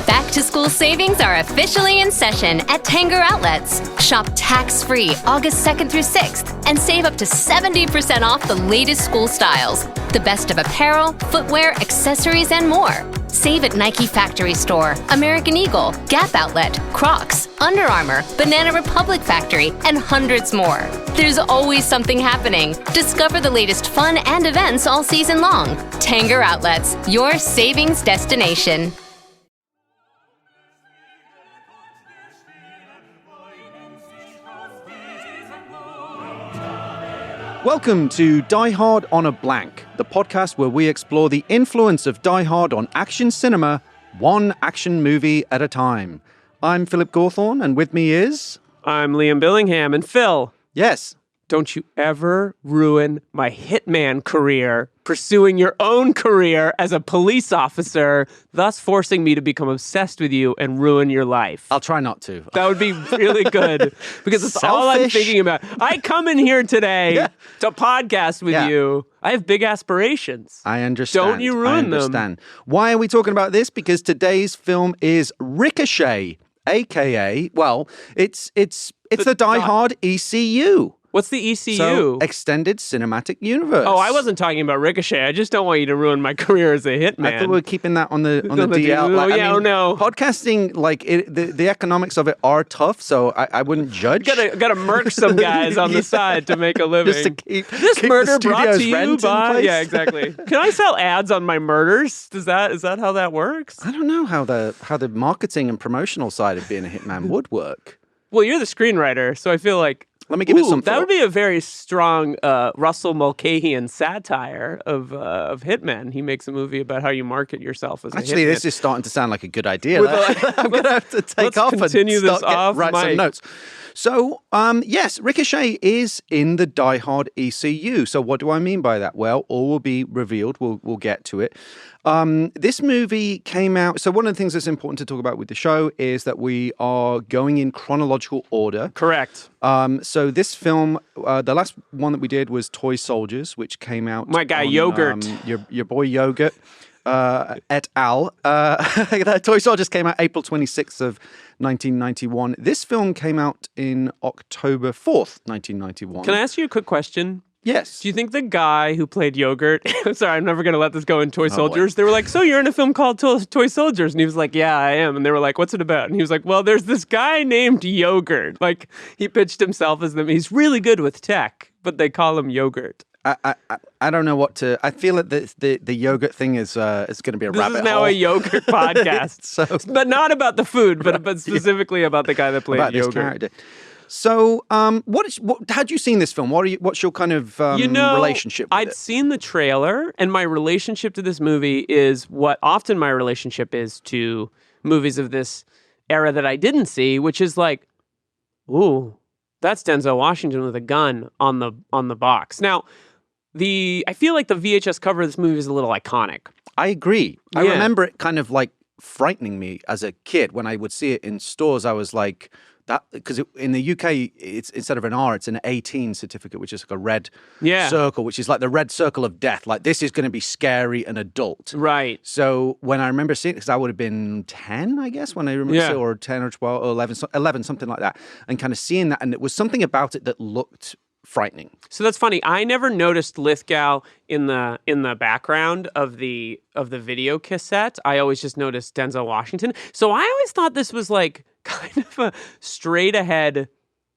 Back-to-school savings are officially in session at Tanger Outlets. Shop tax-free August 2nd through 6th and save up to 70% off the latest school styles. The best of apparel, footwear, accessories, and more. Save at Nike Factory Store, American Eagle, Gap Outlet, Crocs, Under Armour, Banana Republic Factory, and hundreds more. There's always something happening. Discover the latest fun and events all season long. Tanger Outlets, your savings destination. Welcome to Die Hard on a Blank, the podcast where we explore the influence of Die Hard on action cinema, one action movie at a time. I'm Philip Gawthorne, and with me is... I'm Liam Billingham, and Phil. Yes. Don't you ever ruin my hitman career pursuing your own career as a police officer, thus forcing me to become obsessed with you and ruin your life. I'll try not to. That would be really good because it's all I'm thinking about. I come in here today to podcast with you. I have big aspirations. I understand. Don't you ruin them. Why are we talking about this? Because today's film is Ricochet, a.k.a., well, it's the Die Hard ECU. What's the ECU? So, Extended Cinematic Universe. Oh, I wasn't talking about Ricochet. I just don't want you to ruin my career as a hitman. I thought we were keeping that on the DL. No. Podcasting, like the economics of it are tough, so I wouldn't judge. Got to murk some guys on the side to make a living. Just to keep this keep murder the brought to you rent by. Yeah, exactly. Can I sell ads on my murders? Is that how that works? I don't know how the marketing and promotional side of being a hitman would work. Well, you're the screenwriter, so I feel like. Let me give it some thought. That would be a very strong Russell Mulcahy satire of Hitman. He makes a movie about how you market yourself as a hitman. This is starting to sound like a good idea. I'm going to have to take off and write some notes. So, yes, Ricochet is in the Die Hard ECU. So what do I mean by that? Well, all will be revealed. We'll get to it. This movie came out. So one of the things that's important to talk about with the show is that we are going in chronological order. Correct. So this film, the last one that we did was Toy Soldiers, which came out. My guy, Yogurt. Your boy, Yogurt. Et al. Toy Soldiers came out April 26th of 1991. This film came out in October 4th, 1991. Can I ask you a quick question? Yes. Do you think the guy who played Yogurt, sorry, I'm never going to let this go in Toy Soldiers. They were like, so you're in a film called Toy Soldiers? And he was like, yeah, I am. And they were like, what's it about? And he was like, well, there's this guy named Yogurt. Like, he pitched himself as them. He's really good with tech, but they call him Yogurt. I don't know what to. I feel that the yogurt thing is going to be a rabbit hole. This is now a yogurt podcast, but not about the food, but specifically about the guy that played Yogurt. This character. So, had you seen this film? What's your kind of relationship with I'd seen the trailer, and my relationship to this movie is what often my relationship is to movies of this era that I didn't see, which is like, ooh, that's Denzel Washington with a gun on the box. Now, I feel like the VHS cover of this movie is a little iconic. I agree. I remember it kind of like frightening me as a kid when I would see it in stores. I was like, that because in the UK, it's instead of an R, it's an 18 certificate, which is like a red circle, which is like the red circle of death. Like, this is going to be scary and adult. Right. So when I remember seeing it, because I would have been 10, I guess, when I remember seeing it, or 10 or 12 or 11, something like that, and kind of seeing that, and it was something about it that looked frightening. So that's funny. I never noticed Lithgow in the background of the video cassette. I always just noticed Denzel Washington. So I always thought this was like kind of a straight ahead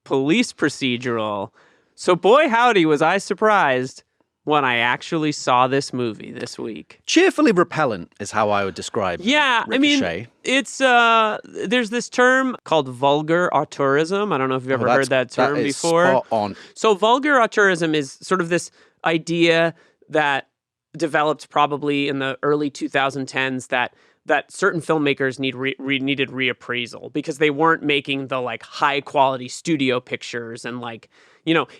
police procedural. So boy howdy was I surprised when I actually saw this movie this week. Cheerfully repellent is how I would describe Ricochet. I mean, it's there's this term called vulgar auteurism. I don't know if you've ever heard that term before. Spot on. So vulgar auteurism is sort of this idea that developed probably in the early 2010s that certain filmmakers needed reappraisal because they weren't making the like high quality studio pictures and like,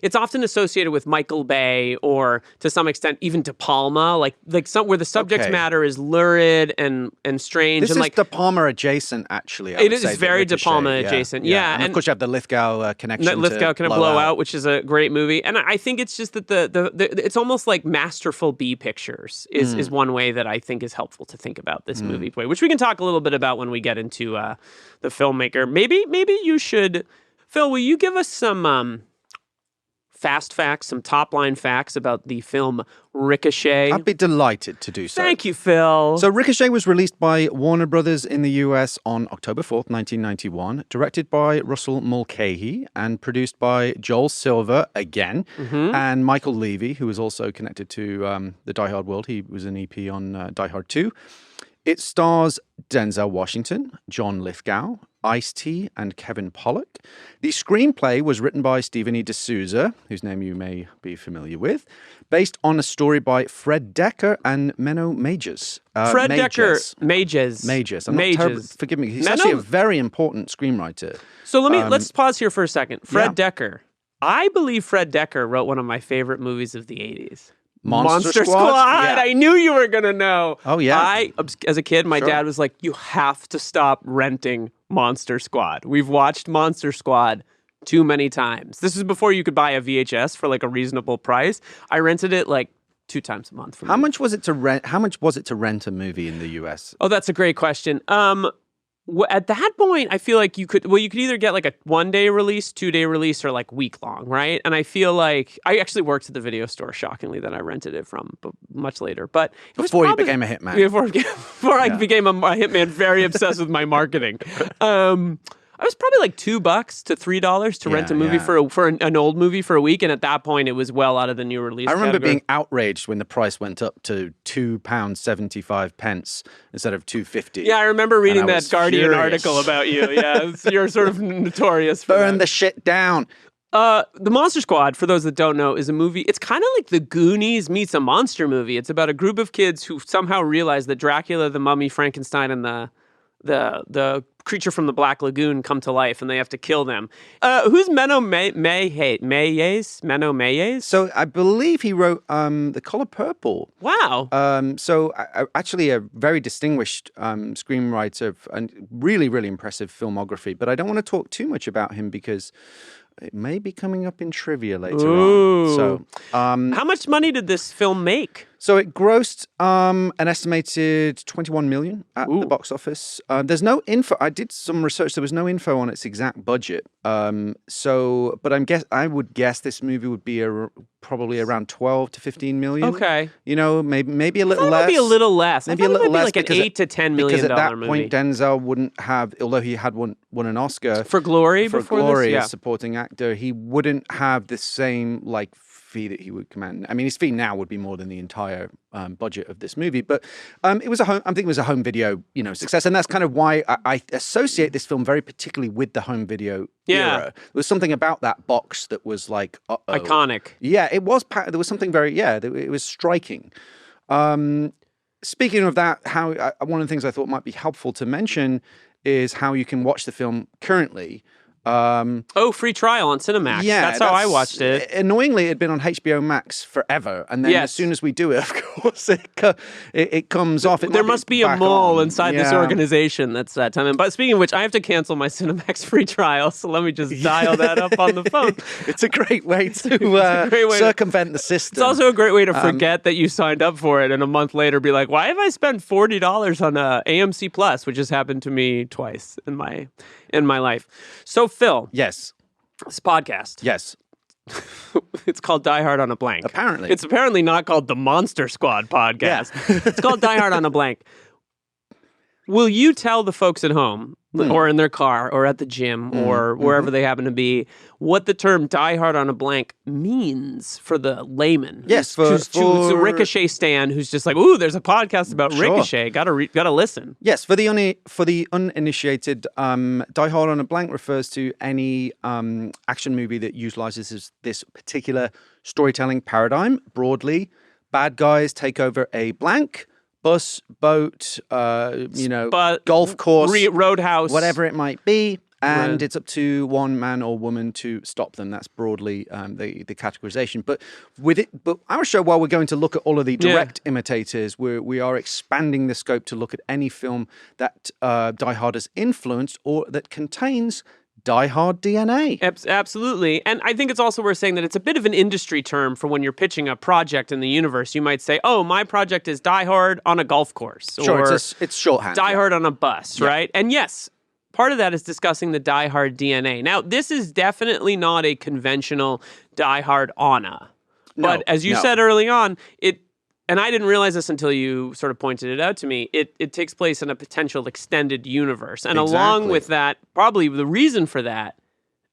it's often associated with Michael Bay or to some extent even De Palma, like some where the subject matter is lurid and strange. This and is De Palma adjacent, actually. It is very De Palma adjacent. Yeah. And of course you have the Lithgow connection. Lithgow Can Blow Out, which is a great movie. And I think it's just that the it's almost like masterful B pictures is one way that I think is helpful to think about this movie, which we can talk a little bit about when we get into the filmmaker. Maybe you should, Phil, will you give us some fast facts, some top-line facts about the film Ricochet? I'd be delighted to do so. Thank you, Phil. So Ricochet was released by Warner Brothers in the US on October 4th, 1991, directed by Russell Mulcahy and produced by Joel Silver again, and Michael Levy, who was also connected to the Die Hard world. He was an EP on Die Hard 2. It stars Denzel Washington, John Lithgow, Ice-T, and Kevin Pollak. The screenplay was written by Stephen E. D'Souza, whose name you may be familiar with, based on a story by Fred Dekker and Menno Majors. Majors. Forgive me. He's actually a very important screenwriter. So let's pause here for a second. Fred Dekker. I believe Fred Dekker wrote one of my favorite movies of the 80s. Monster Squad. Yeah. I knew you were going to know. Oh, yeah. As a kid, my dad was like, you have to stop renting Monster Squad. We've watched Monster Squad too many times. This is before you could buy a VHS for like a reasonable price. I rented it like 2 times a month. How much was it to rent? How much was it to rent a movie in the US? Oh, that's a great question. At that point, I feel like you could either get like a 1-day release, 2-day release, or like week long, right? And I feel like I actually worked at the video store, shockingly, that I rented it from, but much later. But before you became a hitman. Before I became a hitman, very obsessed with my marketing. I was probably like $2 to $3 to rent a movie for an old movie for a week, and at that point, it was well out of the new release. I remember being outraged when the price went up to £2.75 instead of $2.50. Yeah, I remember reading that Guardian article about you. Yeah, you're sort of notorious for burn the shit down. The Monster Squad, for those that don't know, is a movie. It's kind of like The Goonies meets a monster movie. It's about a group of kids who somehow realize that Dracula, the Mummy, Frankenstein, and the creature from the Black Lagoon come to life, and they have to kill them. Who's Menno Mayes? Menno Mayes? So I believe he wrote The Color Purple. Wow. So actually a very distinguished screenwriter and really, really impressive filmography. But I don't want to talk too much about him because it may be coming up in trivia later on. So, how much money did this film make? So it grossed an estimated $21 million at the box office. There's no info. I did some research. There was no info on its exact budget. But I would guess this movie would be probably around 12 to 15 million. Okay. Maybe a little less. Maybe a little less. Maybe a little less, like an $8 to $10 million movie. Because at that point, Denzel wouldn't have, although he had won an Oscar for Glory as supporting actor, he wouldn't have the same fee that he would command. I mean, his fee now would be more than the entire budget of this movie, but it was I think it was a home video, success, and that's kind of why I associate this film very particularly with the home video era. There was something about that box that was like iconic. Yeah, it was. There was something very it was striking. Speaking of that, one of the things I thought might be helpful to mention is how you can watch the film currently. Free trial on Cinemax. Yeah, that's how I watched it. Annoyingly, it had been on HBO Max forever, and then as soon as we do it, of course, it comes off. There must be a mole inside this organization that's that time. But speaking of which, I have to cancel my Cinemax free trial, so let me just dial that up on the phone. It's a great way to circumvent the system. It's also a great way to forget that you signed up for it, and a month later be like, why have I spent $40 on AMC Plus, which has happened to me twice in my life. So, Phil. Yes. This podcast. Yes. It's called Die Hard on a Blank. Apparently. It's apparently not called the Monster Squad podcast. Yeah. It's called Die Hard on a Blank. Will you tell the folks at home, or in their car, or at the gym, or wherever they happen to be, what the term "die hard on a blank" means for the layman? Yes, for a Ricochet stan who's just like, "Ooh, there's a podcast about Ricochet. Gotta listen." Yes, for the uninitiated, Die Hard on a Blank refers to any action movie that utilizes this particular storytelling paradigm. Broadly, bad guys take over a blank. Bus, boat, golf course, roadhouse, whatever it might be, And Right. it's up to one man or woman to stop them. That's broadly the categorization. But our show, while we're going to look at all of the direct imitators, we are expanding the scope to look at any film that Die Hard has influenced or that contains Die Hard DNA. Absolutely. And I think it's also worth saying that it's a bit of an industry term for when you're pitching a project in the universe. You might say, oh, my project is Die Hard on a golf course. Sure, or it's shorthand. Die Hard on a bus, right? And yes, part of that is discussing the Die Hard DNA. Now, this is definitely not a conventional Die Hard Anna. But as you said early on, and I didn't realize this until you sort of pointed it out to me, it takes place in a potential extended universe. And along with that, probably the reason for that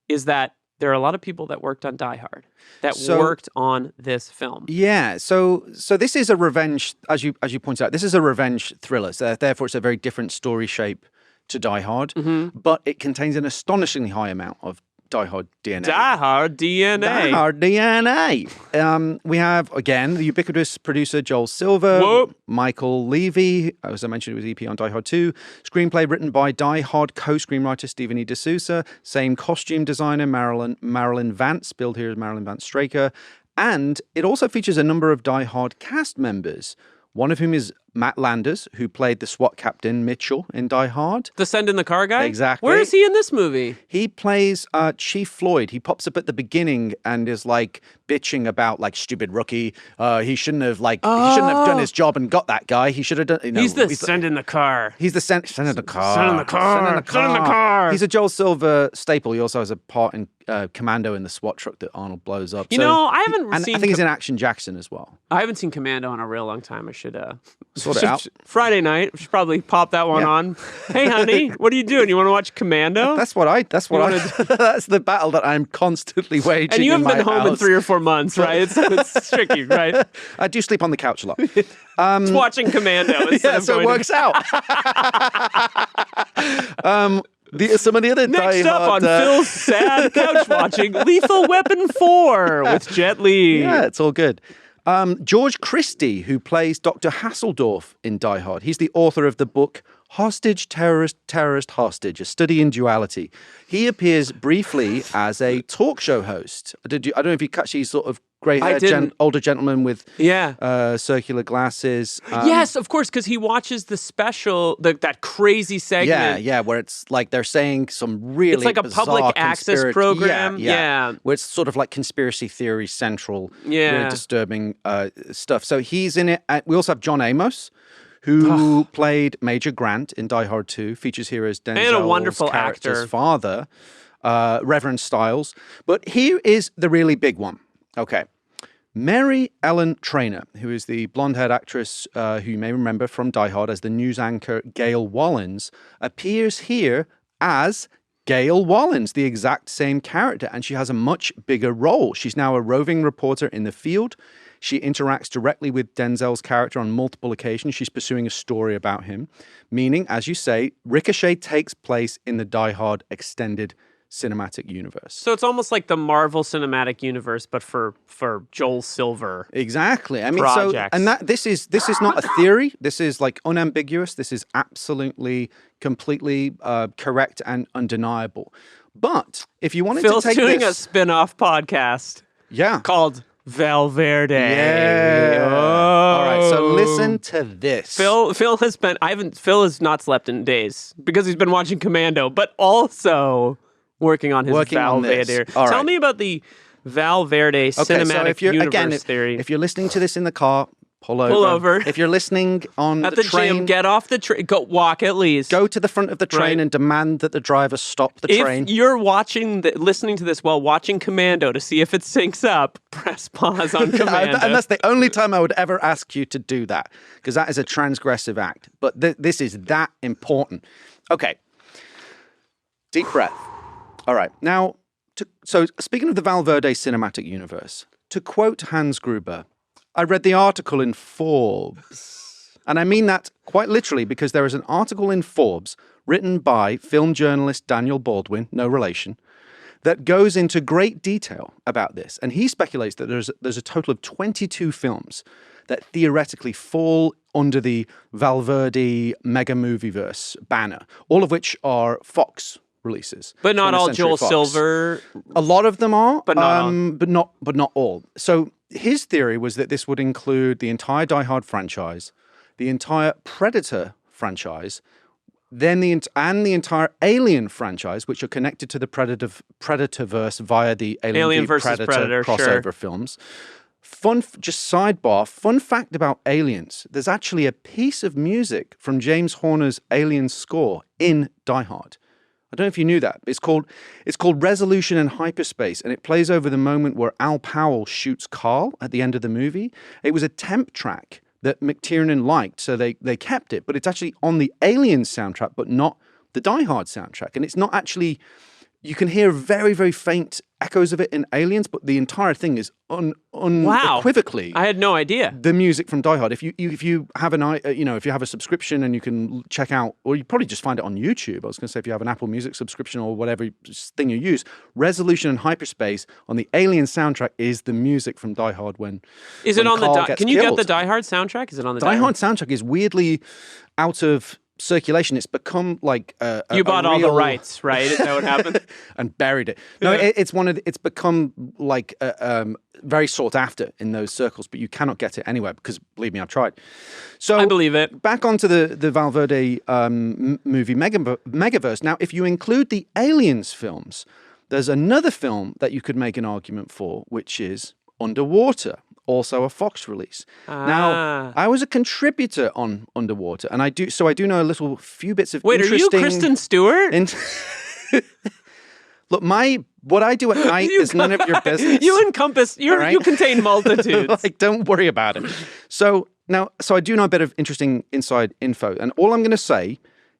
is that there are a lot of people that worked on Die Hard, that worked on this film. Yeah, so this is a revenge, as you pointed out, this is a revenge thriller. So therefore, it's a very different story shape to Die Hard, but it contains an astonishingly high amount of Die Hard DNA. Die Hard DNA. Die Hard DNA. We have, again, the ubiquitous producer Joel Silver, Michael Levy, as I mentioned, it was EP on Die Hard 2. Screenplay written by Die Hard co-screenwriter Stephen E. D'Souza. Same costume designer Marilyn Vance, billed here as Marilyn Vance Straker. And it also features a number of Die Hard cast members, one of whom is Matt Landers, who played the SWAT captain Mitchell in Die Hard. The Send in the Car guy? Exactly. Where is he in this movie? He plays Chief Floyd. He pops up at the beginning and is like bitching about like stupid rookie. He shouldn't have done his job and got that guy. He should have done. He's the Send in the Car. He's the send in the car. Send in the car. Send in the car. Send in the car. He's a Joel Silver staple. He also has a part in Commando in the SWAT truck that Arnold blows up. I haven't seen. I think he's in Action Jackson as well. I haven't seen Commando in a real long time. I should sort it out. Friday night, we should probably pop that one on. Hey, honey, what are you doing? You want to watch Commando? That's the battle that I'm constantly waging. And you haven't been home house. in 3 or 4 months, right? It's tricky, right? I do sleep on the couch a lot. It's watching Commando. So it works out. Some of the other Next Die up Hard, on Phil's sad couch watching, Lethal Weapon 4 with Jet Li. Yeah, it's all good. George Christie, who plays Dr. Hasseldorf in Die Hard. He's the author of the book Hostage, Terrorist, Hostage, A Study in Duality. He appears briefly as a talk show host. I don't know if you catch these sort of grey-haired older gentleman with circular glasses. Yes, of course, because he watches the special, that crazy segment. Yeah, where it's like they're saying some really It's like a public access program. Yeah. Where it's sort of like conspiracy theory central, Yeah. really disturbing stuff. So he's in it. We also have John Amos, who played Major Grant in Die Hard 2, features here as Denzel's And a wonderful character's actor. father, Reverend Stiles. But here is the really big one. Okay. Mary Ellen Trainor, who is the blonde-haired actress who you may remember from Die Hard as the news anchor Gail Wallens, appears here as Gail Wallens, the exact same character, and she has a much bigger role. She's now a roving reporter in the field. She interacts directly with Denzel's character on multiple occasions. She's pursuing a story about him, meaning, as you say, Ricochet takes place in the Die Hard extended cinematic universe. So it's almost like the Marvel Cinematic Universe, but for Joel Silver. Exactly. I mean, projects. this is not a theory. This is like unambiguous. This is absolutely, completely correct and undeniable. But if you wanted Phil's to take doing this, a spin-off podcast called Valverde. Yeah. Oh. All right. So listen to this. Phil has not slept in days because he's been watching Commando, but also working on his Valverde. Tell me about the Valverde cinematic universe theory. If you're listening to this in the car, pull over. If you're listening on at the train, gym, get off the train. Go walk at least. Go to the front of the train and demand that the driver stop the train. If you're listening to this while watching Commando to see if it syncs up, press pause on Commando. And that's the only time I would ever ask you to do that, because that is a transgressive act. But this is that important. Okay. Deep breath. All right. Now, so speaking of the Valverde cinematic universe, to quote Hans Gruber, I read the article in Forbes. And I mean that quite literally, because there is an article in Forbes written by film journalist Daniel Baldwin, no relation, that goes into great detail about this. And he speculates that there's a total of 22 films that theoretically fall under the Valverde mega movieverse banner, all of which are Fox releases. But not from all Century Joel Fox. Silver. A lot of them are, But not all. but not all. So his theory was that this would include the entire Die Hard franchise, the entire Predator franchise, then the entire Alien franchise, which are connected to the Predatorverse via the Alien v versus Predator, crossover sure. films. Just sidebar, fun fact about Aliens. There's actually a piece of music from James Horner's Alien score in Die Hard. I don't know if you knew that. It's called Resolution in Hyperspace, and it plays over the moment where Al Powell shoots Carl at the end of the movie. It was a temp track that McTiernan liked, so they kept it, but it's actually on the Alien soundtrack, but not the Die Hard soundtrack. And it's not actually, you can hear very, very faint echoes of it in Aliens, but the entire thing is unequivocally. I had no idea. The music from Die Hard. If you have if you have a subscription and you can check out, or you probably just find it on YouTube. I was going to say if you have an Apple Music subscription or whatever thing you use, Resolution in Hyperspace on the Alien soundtrack is the music from Die Hard. Can you get the Die Hard soundtrack? Is it on the Die Hard soundtrack? Is weirdly out of circulation. It's become like you bought all the rights, right? Is that what happened? And buried it. No, it's become like very sought after in those circles, but you cannot get it anywhere because, believe me, I've tried. So I believe it. Back onto the Valverde movie Megaverse. Now, if you include the Aliens films, there's another film that you could make an argument for, which is Underwater. Also a Fox release. Now, I was a contributor on Underwater, and I do know a few bits of interesting... Wait, are you Kristen Stewart? Look, what I do at night is none of your business. You contain multitudes. Don't worry about it. So I do know a bit of interesting inside info, and all I'm going to say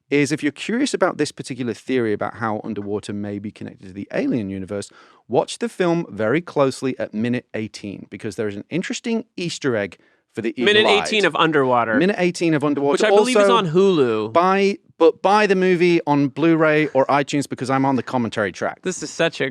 is if you're curious about this particular theory about how Underwater may be connected to the Alien universe, watch the film very closely at minute 18, because there is an interesting Easter egg for the eagle-eyed. Minute 18 of Underwater. Minute 18 of Underwater. Which I believe is on Hulu. Buy the movie on Blu-ray or iTunes because I'm on the commentary track. This is such a...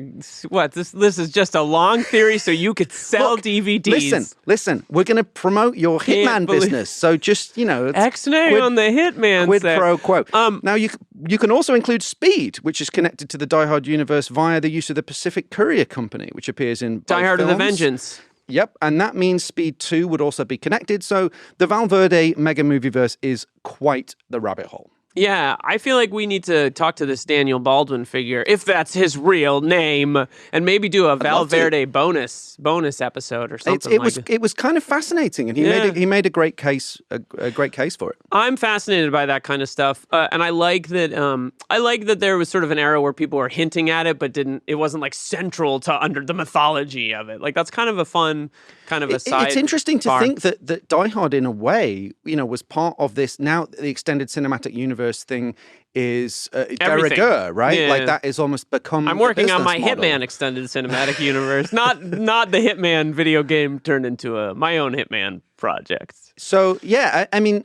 What? This is just a long theory so you could sell Look, DVDs. Listen. We're going to promote your Hitman business. So just, X-nay on the Hitman quid set. pro quo. Now, you can also include Speed, which is connected to the Die Hard universe via the use of the Pacific Courier Company, which appears in Die Hard films. of the Vengeance. Yep, and that means Speed 2 would also be connected. So the Valverde mega movieverse is quite the rabbit hole. Yeah, I feel like we need to talk to this Daniel Baldwin figure, if that's his real name, and maybe do a Valverde bonus episode or something. It was kind of fascinating, and he made a great case for it. I'm fascinated by that kind of stuff, and I like that. I like that there was sort of an era where people were hinting at it, but it wasn't like central to under the mythology of it. Like that's kind of a fun kind of a side. It's interesting to think that Die Hard, in a way, was part of this. Now the extended cinematic universe thing is de rigueur, right? Yeah. Like that is almost become. I'm working on my model. Hitman extended cinematic universe, not the Hitman video game turned into my own Hitman project. So yeah, I mean.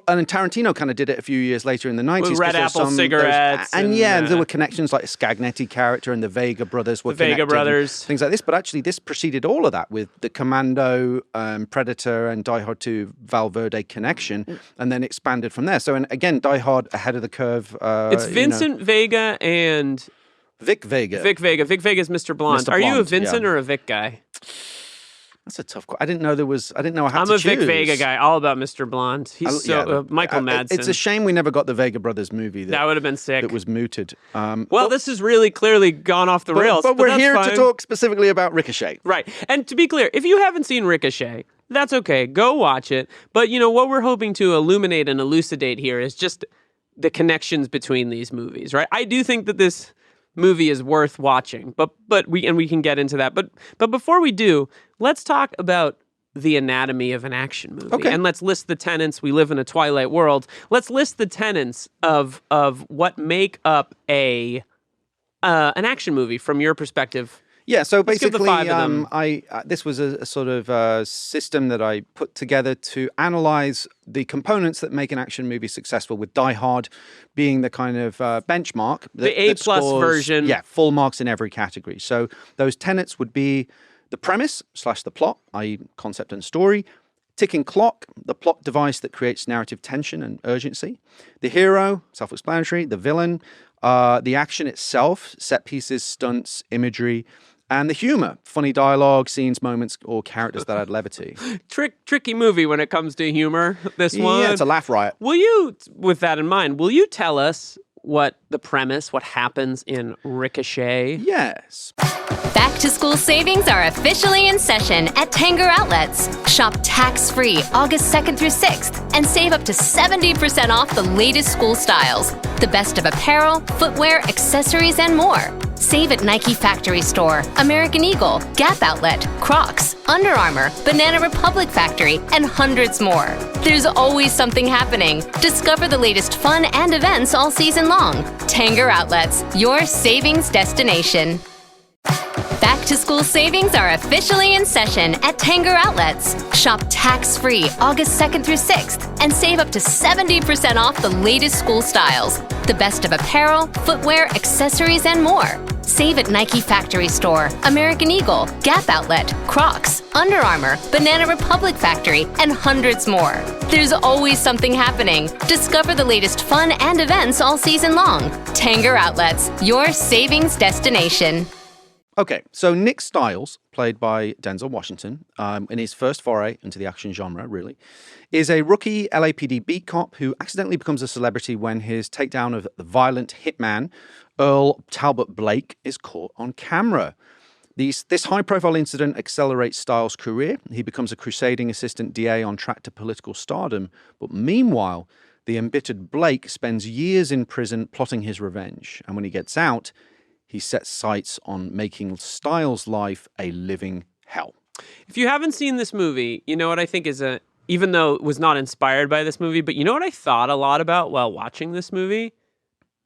And Tarantino kind of did it a few years later in the 90s. With Red Apple cigarettes. There were connections like a Scagnetti character and the Vega brothers were connected. Vega brothers. Things like this. But actually, this preceded all of that with the Commando, Predator, and Die Hard 2 Valverde connection, and then expanded from there. So, and again, Die Hard ahead of the curve. It's Vincent Vega and... Vic Vega. Vic Vega is Mr. Blonde. Mr. Are you a Blonde, Vincent or a Vic guy? That's a tough question. I didn't know I had I'm to a choose. Vic Vega guy, all about Mr. Blonde. He's Michael Madsen. It's a shame we never got the Vega brothers movie. That would have been sick. That was mooted. This has really clearly gone off the rails. But we're here to talk specifically about Ricochet. Right. And to be clear, if you haven't seen Ricochet, that's okay. Go watch it. But, what we're hoping to illuminate and elucidate here is just the connections between these movies, right? I do think that this movie is worth watching, but we can get into that. But before we do, let's talk about the anatomy of an action movie. Okay. And let's list the tenets. We live in a Twilight world. Let's list the tenets of what make up an action movie from your perspective. Yeah, so Let's give the basically, five of them. this was a sort of system that I put together to analyze the components that make an action movie successful, with Die Hard being the kind of benchmark. The A-plus version. Yeah, full marks in every category. So those tenets would be the premise / the plot, i.e. concept and story, ticking clock, the plot device that creates narrative tension and urgency, the hero, self-explanatory, the villain, The action itself, set pieces, stunts, imagery, and the humor, funny dialogue, scenes, moments, or characters that add levity. Tricky movie when it comes to humor, this one. Yeah, it's a laugh riot. Will you, with that in mind, will you tell us what the premise, what happens in Ricochet? Yes. Back to school savings are officially in session at Tanger Outlets. Shop tax-free August 2nd through 6th and save up to 70% off the latest school styles. The best of apparel, footwear, accessories, and more. Save at Nike Factory Store, American Eagle, Gap Outlet, Crocs, Under Armour, Banana Republic Factory, and hundreds more. There's always something happening. Discover the latest fun and events all season long. Tanger Outlets, your savings destination. Back to school savings are officially in session at Tanger Outlets. Shop tax-free August 2nd through 6th and save up to 70% off the latest school styles. The best of apparel, footwear, accessories, and more. Save at Nike Factory Store, American Eagle, Gap Outlet, Crocs, Under Armour, Banana Republic Factory, and hundreds more. There's always something happening. Discover the latest fun and events all season long. Tanger Outlets, your savings destination. Okay, so Nick Stiles, played by Denzel Washington, in his first foray into the action genre, really, is a rookie LAPD beat cop who accidentally becomes a celebrity when his takedown of the violent hitman, Earl Talbot Blake, is caught on camera. This high-profile incident accelerates Stiles' career. He becomes a crusading assistant DA on track to political stardom. But meanwhile, the embittered Blake spends years in prison plotting his revenge. And when he gets out, he sets sights on making Stiles' life a living hell. If you haven't seen this movie, you know what I think is even though it was not inspired by this movie, but you know what I thought a lot about while watching this movie?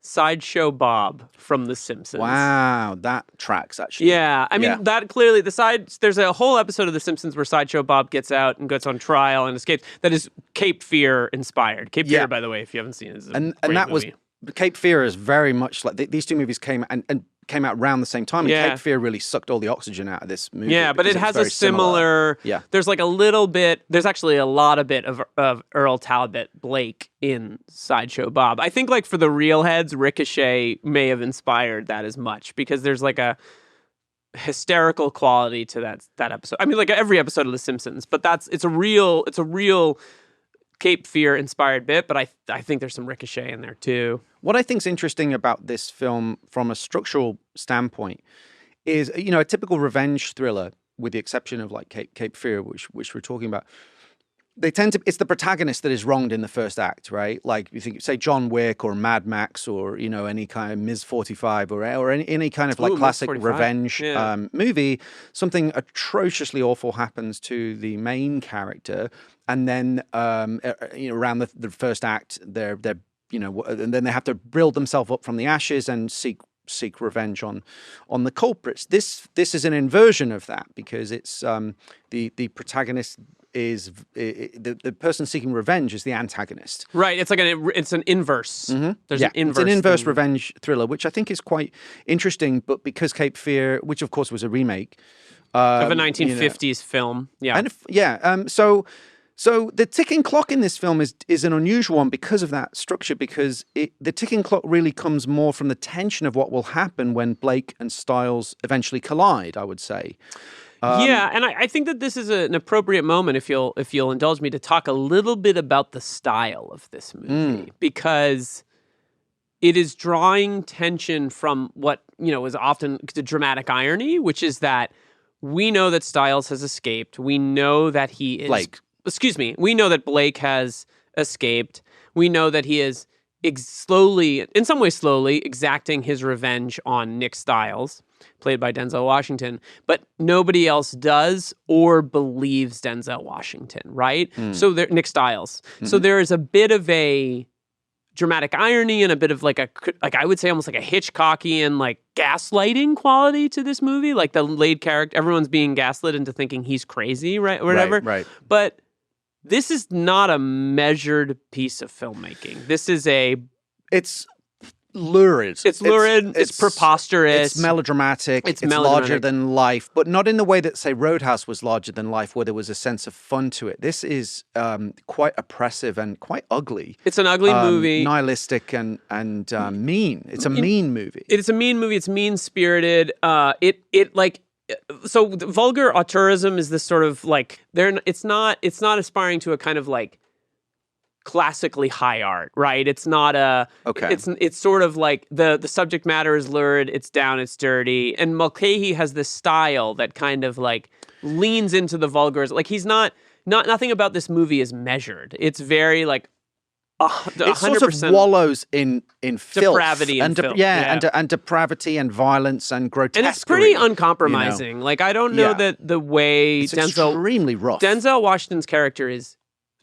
Sideshow Bob from The Simpsons. Wow, that tracks, actually. Yeah, I mean, that clearly, there's a whole episode of The Simpsons where Sideshow Bob gets out and gets on trial and escapes. That is Cape Fear inspired. Cape Fear, by the way, if you haven't seen it, is a and great that movie. Cape Fear is very much like these two movies came out around the same time. And Cape Fear really sucked all the oxygen out of this movie. Yeah, but it has a similar. Yeah, there's like a little bit. There's actually a lot of bit of Earl Talbot Blake in Sideshow Bob. I think like for the real heads, Ricochet may have inspired that as much because there's like a hysterical quality to that episode. I mean, like every episode of The Simpsons, but it's a real Cape Fear inspired bit, but I think there's some Ricochet in there too. What I think is interesting about this film from a structural standpoint is, a typical revenge thriller, with the exception of like Cape Fear, which we're talking about. It's the protagonist that is wronged in the first act, right? Like you think, say John Wick or Mad Max or, any kind of Ms. 45 or any kind of like classic revenge movie, something atrociously awful happens to the main character. And then, around the first act, they're and then they have to build themselves up from the ashes and seek revenge on the culprits. This is an inversion of that because it's the protagonist is the person seeking revenge is the antagonist. Right. It's like it's an inverse. Mm-hmm. There's an inverse. It's an inverse revenge thriller, which I think is quite interesting. But because Cape Fear, which of course was a remake of a 1950s film, So the ticking clock in this film is an unusual one because of that structure, because the ticking clock really comes more from the tension of what will happen when Blake and Stiles eventually collide, I would say. And I think that this is an appropriate moment, if you'll indulge me, to talk a little bit about the style of this movie, because it is drawing tension from what is often the dramatic irony, which is that we know that Stiles has escaped. We know that he is we know that Blake has escaped. We know that he is slowly exacting his revenge on Nick Stiles, played by Denzel Washington, but nobody else does or believes Denzel Washington, right? So Nick Stiles. Mm-hmm. So there is a bit of a dramatic irony and a bit of like I would say almost like a Hitchcockian like gaslighting quality to this movie. Like the lead character, everyone's being gaslit into thinking he's crazy, right? Or whatever. Right. But this is not a measured piece of filmmaking. This is lurid. It's lurid. It's preposterous. It's melodramatic. It's larger melodramatic. than life, but not in the way that, say, Roadhouse was larger than life, where there was a sense of fun to it. This is quite oppressive and quite ugly. It's an ugly movie. Nihilistic and mean. It's a mean movie. It's a mean movie. It's mean-spirited. So vulgar auteurism is this sort of like it's not aspiring to a kind of like classically high art, right? It's not it's sort of like the subject matter is lurid, it's down, it's dirty, and Mulcahy has this style that kind of like leans into the vulgar. Like he's nothing about this movie is measured. It's very like 100%. It sort of wallows in filth depravity and filth. And depravity and violence and grotesquerie. And it's pretty uncompromising. Like I don't know that the way it's extremely rough. Denzel Washington's character is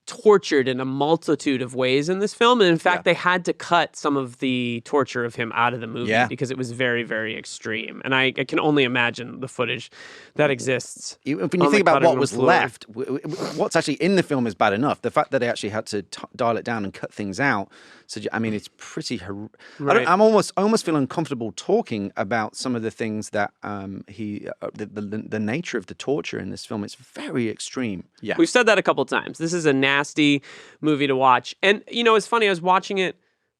tortured in a multitude of ways in this film, and in fact they had to cut some of the torture of him out of the movie because it was very, very extreme, and I can only imagine the footage that exists. When you think about what was left, what's actually in the film is bad enough. The fact that they actually had to dial it down and cut things out, so I mean it's pretty right. I'm almost feel uncomfortable talking about some of the things that the nature of the torture in this film. It's very extreme. We've said that a couple times. This is a nasty movie to watch. And, you know, it's funny. I was watching it.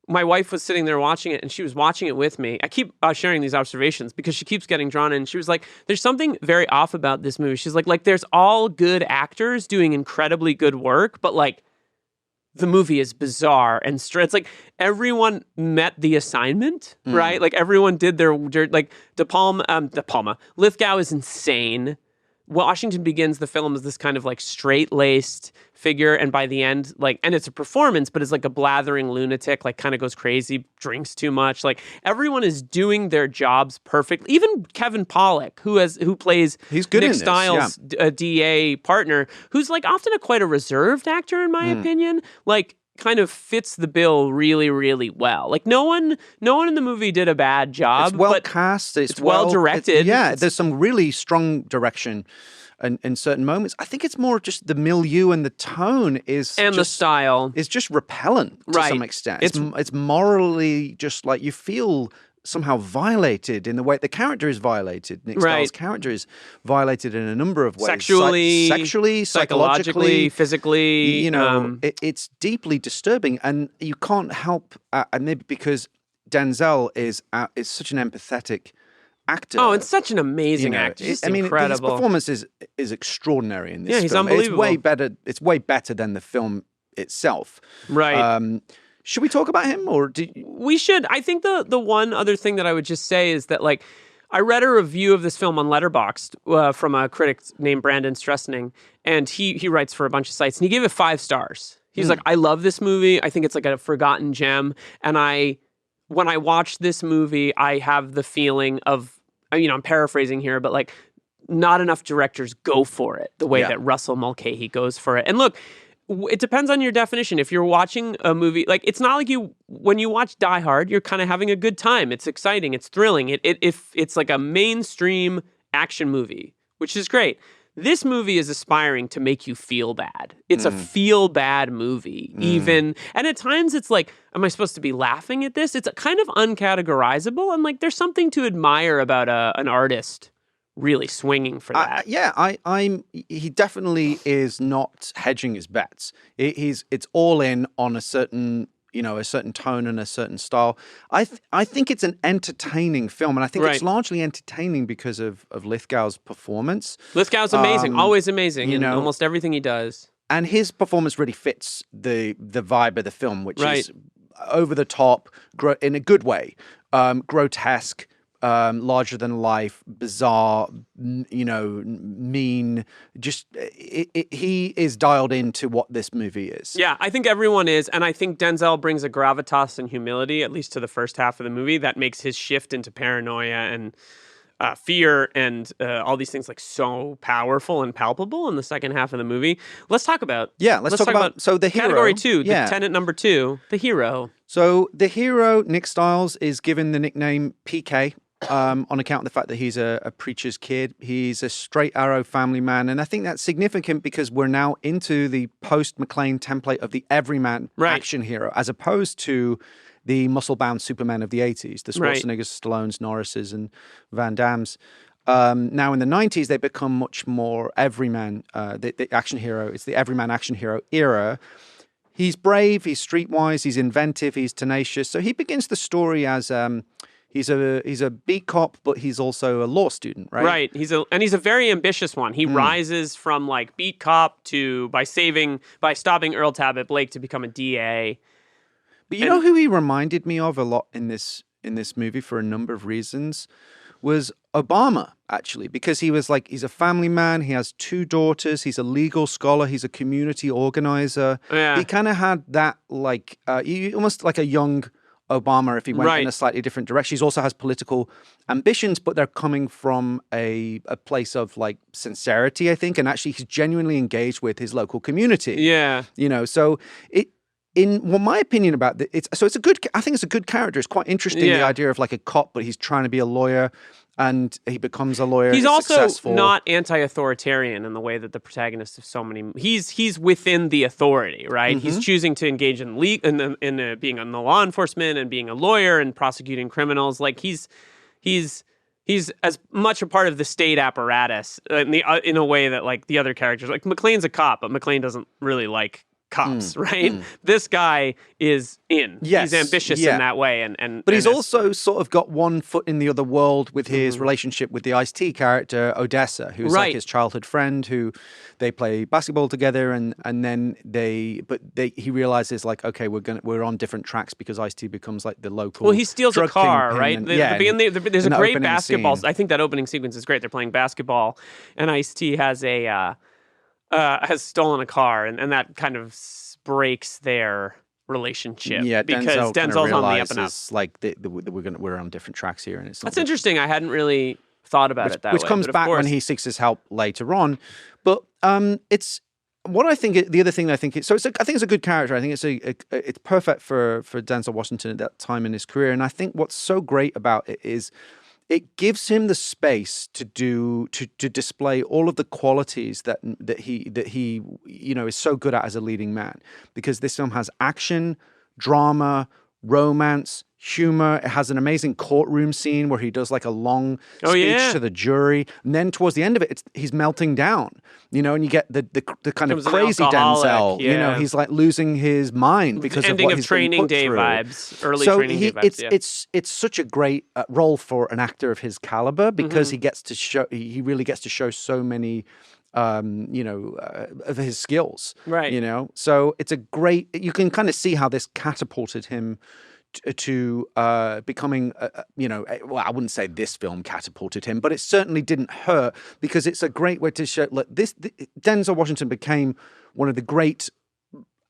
My wife was sitting there watching it, and she was watching it with me. I keep sharing these observations because she keeps getting drawn in. She was like, there's something very off about this movie. She's like there's all good actors doing incredibly good work, but, like, the movie is bizarre and it's like everyone met the assignment, right? Like, everyone did their, like, De Palma. Lithgow is insane. Washington begins the film as this kind of like straight-laced figure, and by the end, like, and it's a performance, but it's like a blathering lunatic, like kind of goes crazy, drinks too much. Like everyone is doing their jobs perfectly. Even Kevin Pollak, who plays Nick Stiles' DA partner, who's like often quite a reserved actor in my opinion, like kind of fits the bill really, really well. Like no one in the movie did a bad job. It's well cast. It's well directed. There's some really strong direction in certain moments. I think it's more just the milieu and the tone the style is just repellent to some extent. It's morally just like you feel somehow violated in the way the character is violated. Nick Stiles' character is violated in a number of ways. Sexually, psychologically, physically. You know, it's deeply disturbing, and you can't help, and maybe because Denzel is such an empathetic actor. Oh, and such an amazing actor. He's incredible. His performance is extraordinary in this film. He's unbelievable. It's way better than the film itself. Right. Should we talk about him, or we should? I think the one other thing that I would just say is that, like, I read a review of this film on Letterboxd from a critic named Brandon Stressning, and he writes for a bunch of sites, and he gave it 5 stars. He's like, I love this movie. I think it's like a forgotten gem, and when I watch this movie, I have the feeling of, you know, I'm paraphrasing here, but like, not enough directors go for it the way that Russell Mulcahy goes for it. And look, it depends on your definition. If you're watching a movie, like, it's not like when you watch Die Hard, you're kind of having a good time. It's exciting. It's thrilling. It's like a mainstream action movie, which is great. This movie is aspiring to make you feel bad. It's a feel bad movie, even. And at times it's like, am I supposed to be laughing at this? It's kind of uncategorizable. And like, there's something to admire about an artist really swinging for that. He definitely is not hedging his bets. It's all in on a certain tone and a certain style. I think it's an entertaining film, and I think it's largely entertaining because of Lithgow's performance. Lithgow's amazing, always amazing in almost everything he does. And his performance really fits the vibe of the film, which is over the top, in a good way, grotesque, larger than life, bizarre, mean. Just he is dialed into what this movie is. Yeah, I think everyone is, and I think Denzel brings a gravitas and humility, at least to the first half of the movie, that makes his shift into paranoia and fear and all these things like so powerful and palpable in the second half of the movie. Let's talk about let's talk about so the hero, category 2, the tenet number 2, the hero. So the hero, Nick Stiles, is given the nickname PK. On account of the fact that he's a preacher's kid. He's a straight arrow family man. And I think that's significant because we're now into the post-McClane template of the everyman action hero, as opposed to the muscle-bound supermen of the 80s, the Right. Schwarzeneggers, Stallones, Norrises, and Van Dammes. Now in the 90s, they become much more everyman, the action hero. It's the everyman action hero era. He's brave, he's streetwise, he's inventive, he's tenacious. So he begins the story as he's a beat cop, but he's also a law student, right? Right. He's a very ambitious one. He rises from like beat cop to by stopping Earl Talbot Blake to become a DA. But you know who he reminded me of a lot in this movie for a number of reasons was Obama, actually, because he's a family man. He has 2 daughters. He's a legal scholar. He's a community organizer. Yeah. He kind of had that almost like a young Obama if he went in a slightly different direction. He also has political ambitions, but they're coming from a place of like sincerity, I think, and actually he's genuinely engaged with his local community. Yeah. So my opinion about it, I think it's a good character. It's quite interesting, the idea of like a cop, but he's trying to be a lawyer and he becomes a lawyer. He's also successful. not anti-authoritarian in the way that the protagonist of so many. He's within the authority, right? He's choosing to engage in being in the law enforcement and being a lawyer and prosecuting criminals. Like he's as much a part of the state apparatus in a way that like the other characters, like McClane's a cop, but McClane doesn't really like cops, right? This guy is he's ambitious in that way, but he's also sort of got one foot in the other world with his relationship with the Ice-T character Odessa, who's like his childhood friend, who they play basketball together, and then he realizes like, okay, we're on different tracks because Ice-T becomes like the local. Well, he steals a car, right? There's a great basketball. I think that opening sequence is great. They're playing basketball, and Ice-T has stolen a car, and that kind of breaks their relationship. Yeah, because Denzel's on the up and up. Like we're on different tracks here, and it's not that's interesting. I hadn't really thought about it that way. Which comes back when he seeks his help later on. But it's what I think. The other thing I think I think it's a good character. I think it's perfect for Denzel Washington at that time in his career. And I think what's so great about it is it gives him the space to display all of the qualities that he is so good at as a leading man, because this film has action, drama, romance, humor. It has an amazing courtroom scene where he does like a long speech to the jury, and then towards the end of it, he's melting down, and you get the kind of crazy Denzel. He's like losing his mind because of what he's Training been put Day through. vibes, early Training Day vibes. It's such a great role for an actor of his caliber, because he really gets to show so many of his skills, right? So it's a great. You can kind of see how this catapulted him to becoming, well, I wouldn't say this film catapulted him, but it certainly didn't hurt, because it's a great way to show. Look, Denzel Washington became one of the great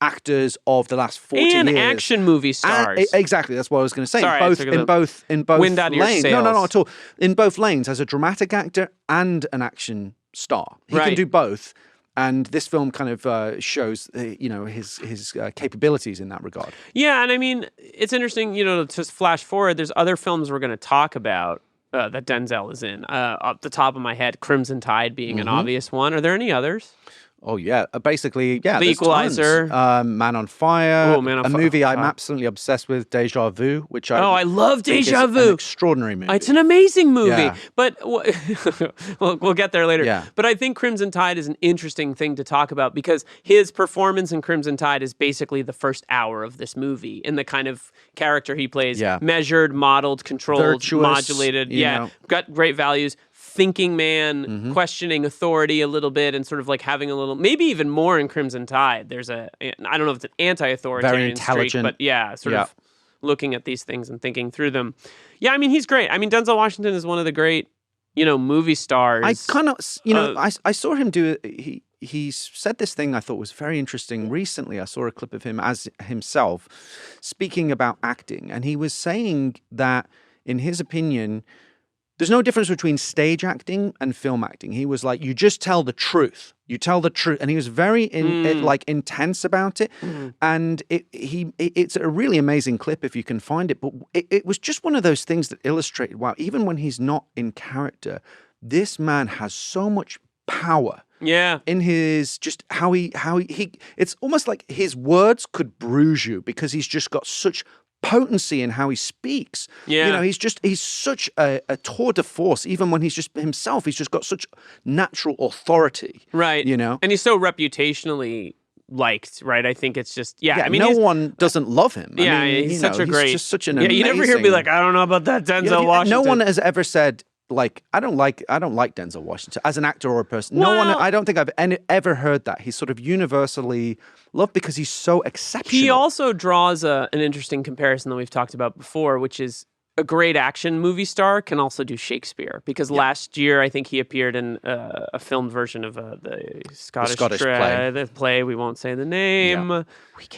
actors of the last 40 years. And action movie stars. Exactly, that's what I was going to say. Sorry, in both wind out of your lanes. sails. No, not at all. In both lanes, as a dramatic actor and an action star, he can do both. And this film kind of shows, his capabilities in that regard. Yeah, and I mean, it's interesting, to flash forward, there's other films we're going to talk about that Denzel is in. Off the top of my head, Crimson Tide being an obvious one. Are there any others? Oh, yeah. Basically, yeah. The Equalizer. Man on Fire. Oh, Man on Fire. A movie I'm absolutely obsessed with, Deja Vu, which I love Deja Vu. An extraordinary movie. It's an amazing movie. Yeah. But we'll get there later. Yeah. But I think Crimson Tide is an interesting thing to talk about, because his performance in Crimson Tide is basically the first hour of this movie, and the kind of character he plays. Yeah. Measured, modeled, controlled, virtuous, modulated. Got great values. Thinking man, questioning authority a little bit, and sort of like having a little, maybe even more in Crimson Tide. There's I don't know if it's an anti-authoritarian very intelligent streak, but sort of looking at these things and thinking through them. Yeah, I mean, he's great. I mean, Denzel Washington is one of the great, movie stars. I kind of, I saw him do it. He said this thing I thought was very interesting recently. I saw a clip of him as himself speaking about acting, and he was saying that, in his opinion, there's no difference between stage acting and film acting. He was like, you just tell the truth. You tell the truth. And he was very intense about it. And it's a really amazing clip if you can find it. But it was just one of those things that illustrated, wow, even when he's not in character, this man has so much power. Yeah. In his, just how he it's almost like his words could bruise you, because he's just got such potency in how he speaks. Yeah. You know, he's such a tour de force. Even when he's just himself, he's just got such natural authority. Right. You know? And he's so reputationally liked, right? I think it's just, I mean, no one doesn't love him. Yeah, I mean, he's such a great... He's just such an you never hear me like, I don't know about that Denzel Washington. No one has ever said, like, I don't like Denzel Washington as an actor or a person. No one. I don't think I've ever heard that. He's sort of universally loved because he's so exceptional. He also draws an interesting comparison that we've talked about before, which is a great action movie star can also do Shakespeare. Because last year, I think he appeared in a filmed version of the Scottish play. The play. We won't say the name. Yeah.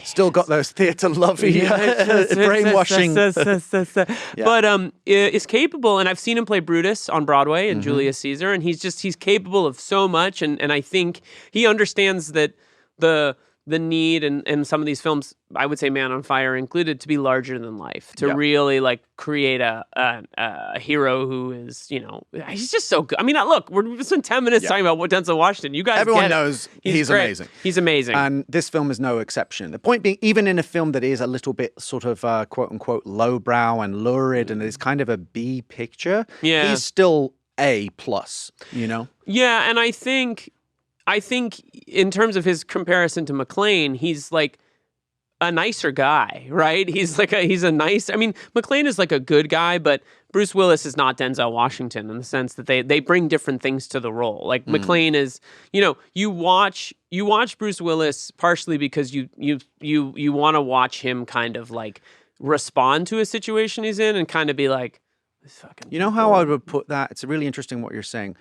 Still got those theatre lovey brainwashing. But is capable, and I've seen him play Brutus on Broadway and Julius Caesar, and he's capable of so much, and I think he understands that the need in some of these films, I would say Man on Fire included, to be larger than life, to really like create a hero who is, you know, he's just so good. I mean, look, we've spent 10 minutes talking about what Denzel Washington. You guys, everyone knows he's amazing. He's amazing, and this film is no exception. The point being, even in a film that is a little bit sort of quote unquote lowbrow and lurid, and is kind of a B picture, he's still A plus. You know? Yeah, and I think in terms of his comparison to McClane, he's like a nicer guy, right? He's a nice, I mean, McClane is like a good guy, but Bruce Willis is not Denzel Washington in the sense that they bring different things to the role. Like McClane is, you know, you watch Bruce Willis partially because you want to watch him kind of like respond to a situation he's in and kind of be like, this fucking. You know how I would put that? It's really interesting what you're saying.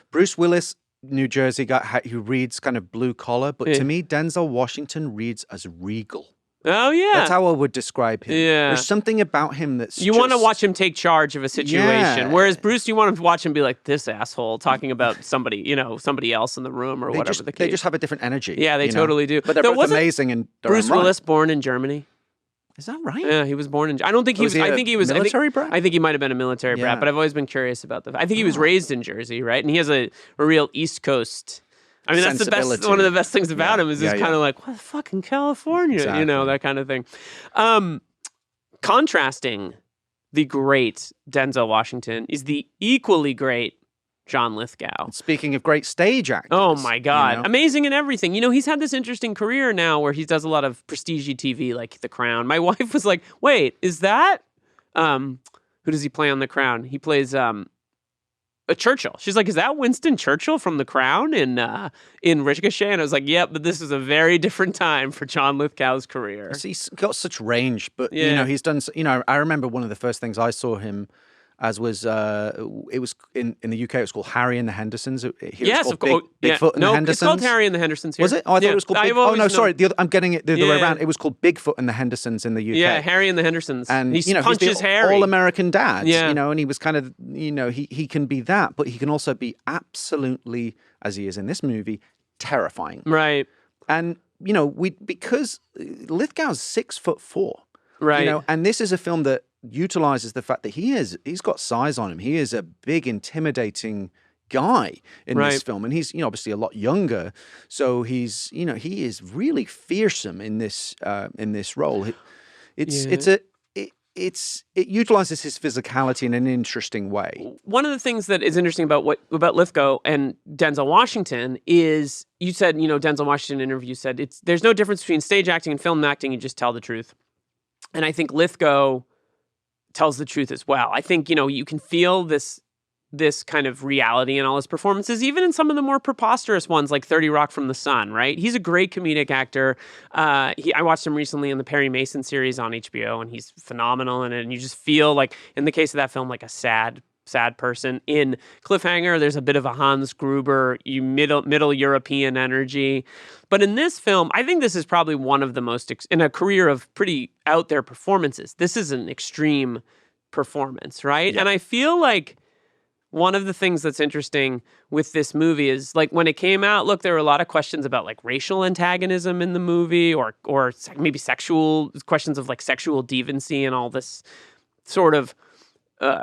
Bruce Willis, New Jersey guy, he reads kind of blue collar, but to me, Denzel Washington reads as regal. Oh, yeah. That's how I would describe him. Yeah. There's something about him that's You want to watch him take charge of a situation. Whereas Bruce, you want to watch him be like, this asshole talking about somebody, you know, somebody else in the room or whatever the case. They just have a different energy. Yeah, they totally do. But they're both amazing. And Bruce Willis born in Germany? Is that right? Yeah, he was born in. I don't think he was. I think he was military brat. I think he might have been a military brat, but I've always been curious about that. I think he was raised in Jersey, right? And he has a real East Coast. I mean, that's the best. One of the best things about him is just kind of like, what the fuck in California, you know, that kind of thing. Contrasting the great Denzel Washington is the equally great John Lithgow. Speaking of great stage actors. Oh my God. You know? Amazing in everything. You know, he's had this interesting career now where he does a lot of prestige TV like The Crown. My wife was like, wait, is that who does he play on The Crown? He plays a Churchill. She's like, is that Winston Churchill from The Crown in Ricochet? And I was like, yep, but this is a very different time for John Lithgow's career. He's got such range, but you know, he's done, you know, I remember one of the first things I saw him as was it was in the UK. It was called Harry and the Hendersons. Yes, of course. Bigfoot and the Hendersons. It's called Harry and the Hendersons here. Was it? Oh, I thought it was called. Sorry. I'm getting it the other way around. It was called Bigfoot and the Hendersons in the UK. Yeah, Harry and the Hendersons. And he punches he's the Harry. all-American dad. Yeah. You know, and he was kind of, you know, he can be that, but he can also be absolutely, as he is in this movie, terrifying. Right. And you know, because Lithgow's 6'4". Right. You know, and this is a film that utilizes the fact that he's got size on him. He is a big, intimidating guy in this film, and he's, you know, obviously a lot younger. So he's, you know, he is really fearsome in this role. It utilizes his physicality in an interesting way. One of the things that is interesting about Lithgow and Denzel Washington is, you said, you know, Denzel Washington in an interview said there's no difference between stage acting and film acting. You just tell the truth. And I think Lithgow tells the truth as well. I think, you know, you can feel this kind of reality in all his performances, even in some of the more preposterous ones like 30 Rock from the Sun, right? He's a great comedic actor. I watched him recently in the Perry Mason series on HBO, and he's phenomenal in it. And you just feel like, in the case of that film, like a sad person. In Cliffhanger, there's a bit of a Hans Gruber, middle European energy. But in this film, I think this is probably one of the most, in a career of pretty out there performances, this is an extreme performance, right? Yeah. And I feel like one of the things that's interesting with this movie is, like, when it came out, look, there were a lot of questions about like racial antagonism in the movie, or maybe sexual questions of like sexual deviancy and all this sort of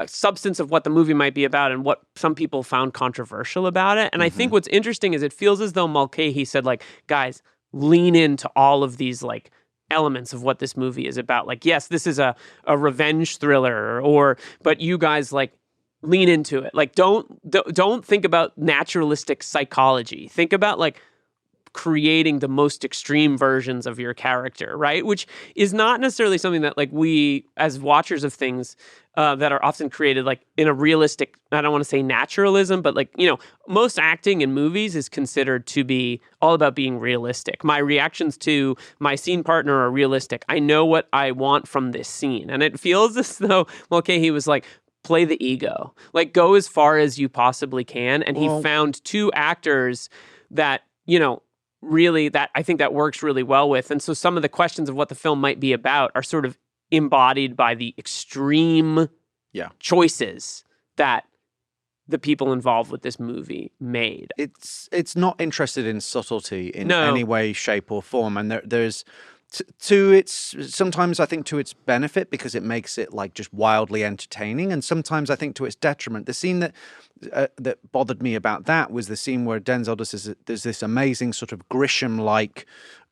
substance of what the movie might be about and what some people found controversial about it. And I think what's interesting is it feels as though Mulcahy said, like, guys, lean into all of these like elements of what this movie is about. Like, yes, this is a revenge thriller, but you guys like lean into it. Like, don't think about naturalistic psychology. Think about like creating the most extreme versions of your character, right? Which is not necessarily something that like we as watchers of things that are often created like in a realistic, I don't want to say naturalism, but like, most acting in movies is considered to be all about being realistic. My reactions to my scene partner are realistic. I know what I want from this scene. And it feels as though, he was like, play the ego, like go as far as you possibly can. And he found two actors that, really that I think that works really well with. And so some of the questions of what the film might be about are sort of embodied by the extreme choices that the people involved with this movie made. It's not interested in subtlety in any way, shape, or form. And there's to its sometimes I think to its benefit because it makes it like just wildly entertaining, and sometimes I think to its detriment. The scene that bothered me about that was the scene where Denzel does this amazing sort of Grisham-like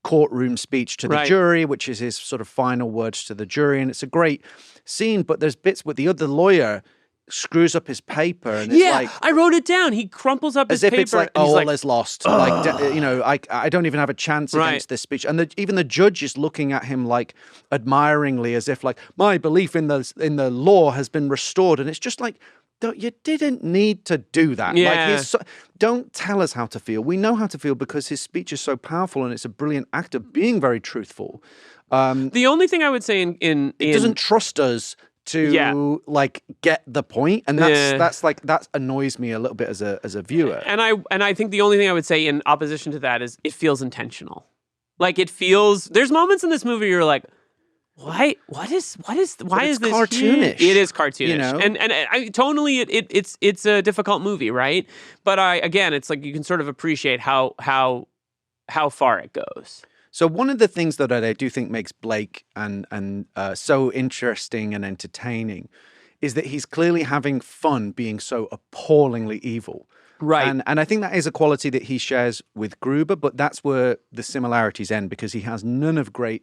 courtroom speech to the jury, which is his sort of final words to the jury, and it's a great scene. But there's bits with the other lawyer screws up his paper, and it's like, I wrote it down. He crumples up his paper paper, as if it's like, all is lost. Like, I don't even have a chance against this speech. And even the judge is looking at him like admiringly, as if like my belief in the law has been restored. And it's just like, you didn't need to do that. Yeah. Like, don't tell us how to feel. We know how to feel because his speech is so powerful, and it's a brilliant act of being very truthful. The only thing I would say it doesn't trust us to like get the point, and that annoys me a little bit as a viewer. And I think the only thing I would say in opposition to that is it feels intentional. Like it feels there's moments in this movie you're like, why is this cartoonish? It is cartoonish, and tonally it's a difficult movie, right? But it's like you can sort of appreciate how far it goes. So one of the things that I do think makes Blake and so interesting and entertaining is that he's clearly having fun being so appallingly evil. Right. And I think that is a quality that he shares with Gruber, but that's where the similarities end, because he has none of Gruber's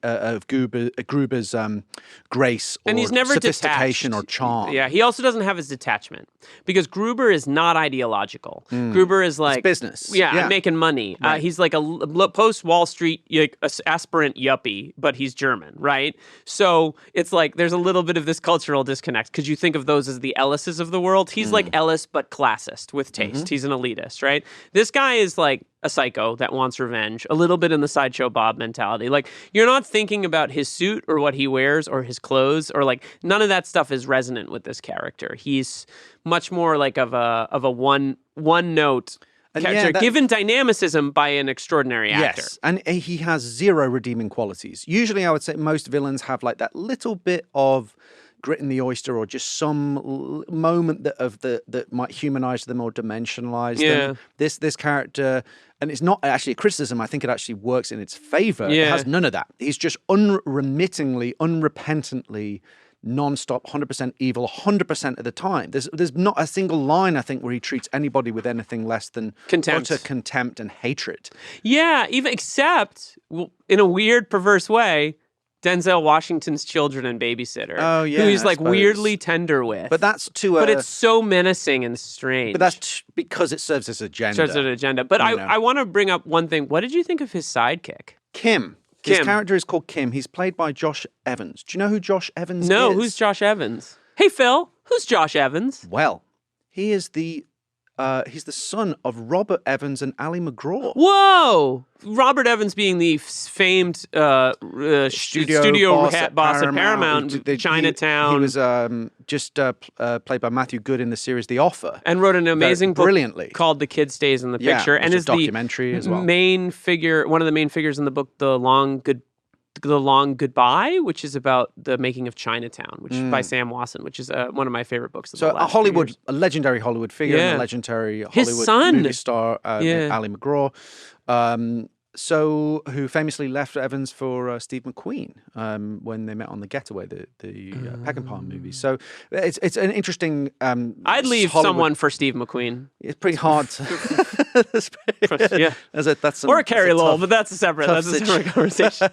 grace or and he's never sophistication detached. Or charm. Yeah, he also doesn't have his detachment, because Gruber is not ideological. Gruber is like... It's business. Yeah, I'm making money. Right. He's like a post-Wall Street aspirant yuppie, but he's German, right? So it's like there's a little bit of this cultural disconnect, because you think of those as the Ellises of the world. He's like Ellis, but classist with taste. He's an elitist, right? This guy is like a psycho that wants revenge, a little bit in the Sideshow Bob mentality. Like, you're not thinking about his suit or what he wears or his clothes, or like none of that stuff is resonant with this character. He's much more like of a one note character, given dynamicism by an extraordinary actor. Yes, and he has zero redeeming qualities. Usually I would say most villains have like that little bit of grit in the oyster, or just some moment that might humanize them or dimensionalize them. This character, and it's not actually a criticism, I think it actually works in its favor. It has none of that. He's just unrepentantly, non-stop, 100% evil, 100% of the time. There's not a single line, I think, where he treats anybody with anything less than utter contempt and hatred. Yeah, even except in a weird, perverse way, Denzel Washington's children and babysitter. Oh, yeah. Who he's like weirdly tender with. But that's But it's so menacing and strange. But that's because it serves as an agenda. But I want to bring up one thing. What did you think of his sidekick? Kim. His character is called Kim. He's played by Josh Evans. Do you know who Josh Evans is? No, who's Josh Evans? Hey, Phil, who's Josh Evans? Well, he is he's the son of Robert Evans and Ali McGraw. Whoa! Robert Evans being the famed studio boss at Paramount, Chinatown. He was just played by Matthew Good in the series The Offer. And wrote an amazing book brilliantly called The Kid Stays in the Picture. And is a documentary as well. Main figure, one of the main figures in the book, The Long Goodbye, which is about the making of Chinatown, which is by Sam Wasson, which is one of my favorite books. Of the last a legendary Hollywood figure, and a legendary His Hollywood son. movie star, Ali McGraw. who famously left Evans for Steve McQueen when they met on The Getaway, the Peckinpah movie. So it's an interesting. I'd leave someone for Steve McQueen. It's pretty hard. Yeah, or Carrie Lowell, but that's a separate conversation.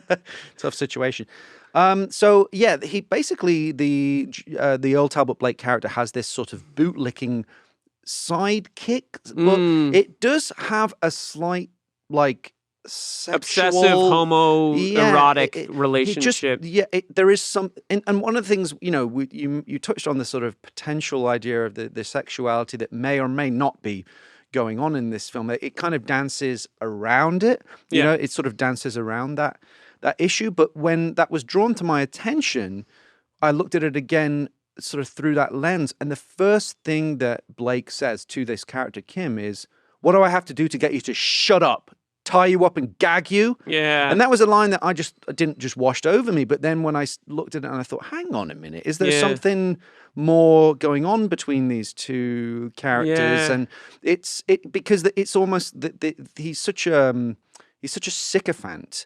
Tough situation. So yeah, he basically the Earl Talbot Blake character has this sort of bootlicking sidekick, but it does have a slight like sexual, obsessive homoerotic relationship. There is some, and one of the things you touched on the sort of potential idea of the sexuality that may or may not be going on in this film. It kind of dances around it. You know, it sort of dances around that issue. But when that was drawn to my attention, I looked at it again sort of through that lens. And the first thing that Blake says to this character, Kim, is, "What do I have to do to get you to shut up? Tie you up and gag you?" Yeah. And that was a line that I didn't just washed over me. But then when I looked at it and I thought, hang on a minute, is there something more going on between these two characters? Yeah. And because it's almost he's such a sycophant.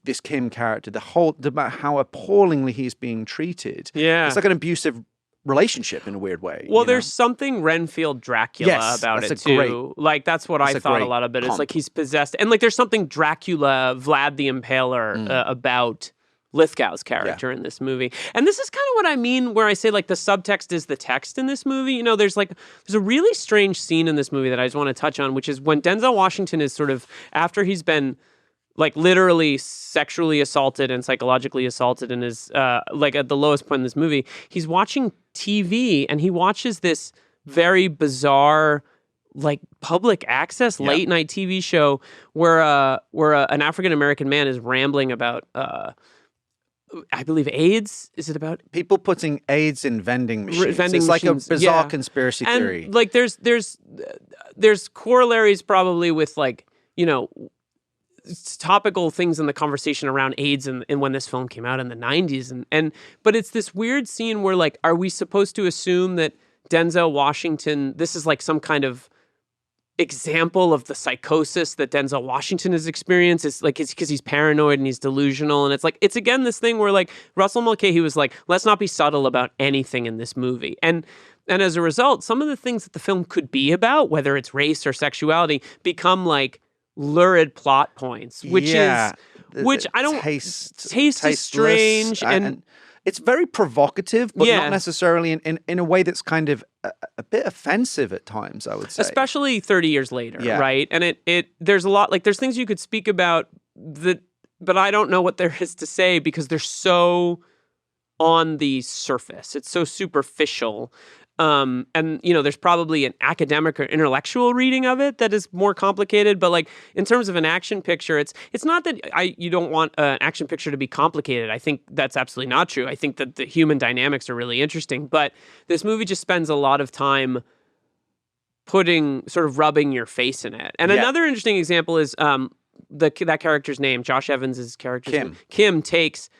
This Kim character, about how appallingly he's being treated. Yeah. It's like an abusive relationship in a weird way. Well, there's something Renfield Dracula about it too. That's what I thought a lot of it. It's like he's possessed, and like there's something Dracula, Vlad the Impaler about Lithgow's character in this movie. And this is kind of what I mean where I say like the subtext is the text in this movie. You know, there's a really strange scene in this movie that I just want to touch on, which is when Denzel Washington is sort of, after he's been like literally sexually assaulted and psychologically assaulted and is like at the lowest point in this movie, he's watching TV and he watches this very bizarre like public access late night TV show where an African American man is rambling about I believe AIDS. Is it about people putting AIDS in vending machines? It's like a bizarre conspiracy theory. And like there's corollaries probably with like, you know, topical things in the conversation around AIDS and when this film came out in the 90s. But it's this weird scene where like, are we supposed to assume that Denzel Washington, this is like some kind of example of the psychosis that Denzel Washington has experienced? It's because he's paranoid and he's delusional. And it's again this thing where like Russell Mulcahy was like, let's not be subtle about anything in this movie. And as a result, some of the things that the film could be about, whether it's race or sexuality, become like lurid plot points, which I don't taste is strange and it's very provocative, but not necessarily in a way that's kind of a bit offensive at times, I would say. Especially 30 years later, right? And there's a lot, like there's things you could speak about that, but I don't know what there is to say because they're so on the surface. It's so superficial. And you know, there's probably an academic or intellectual reading of it that is more complicated. But like in terms of an action picture, it's not that you don't want an action picture to be complicated. I think that's absolutely not true. I think that the human dynamics are really interesting. But this movie just spends a lot of time rubbing your face in it. And another interesting example is that character's name, Josh Evans's character's name. Kim takes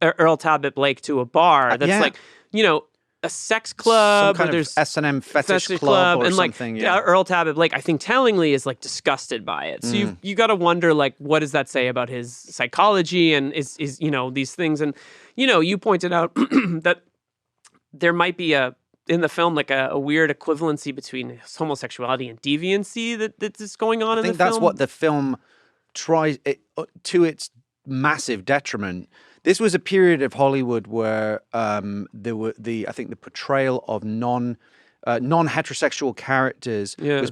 Earl Talbot Blake to a bar that's like, you know, a sex club, some kind of S&M fetish club or and something. Like Earl Talbot Blake, I think tellingly is like disgusted by it. So you got to wonder like, what does that say about his psychology and is you know these things? And you know, you pointed out that there might be in the film like a weird equivalency between homosexuality and deviancy that's going on in the film. I think that's what the film tries to its massive detriment. This was a period of Hollywood where there were the portrayal of non-heterosexual characters was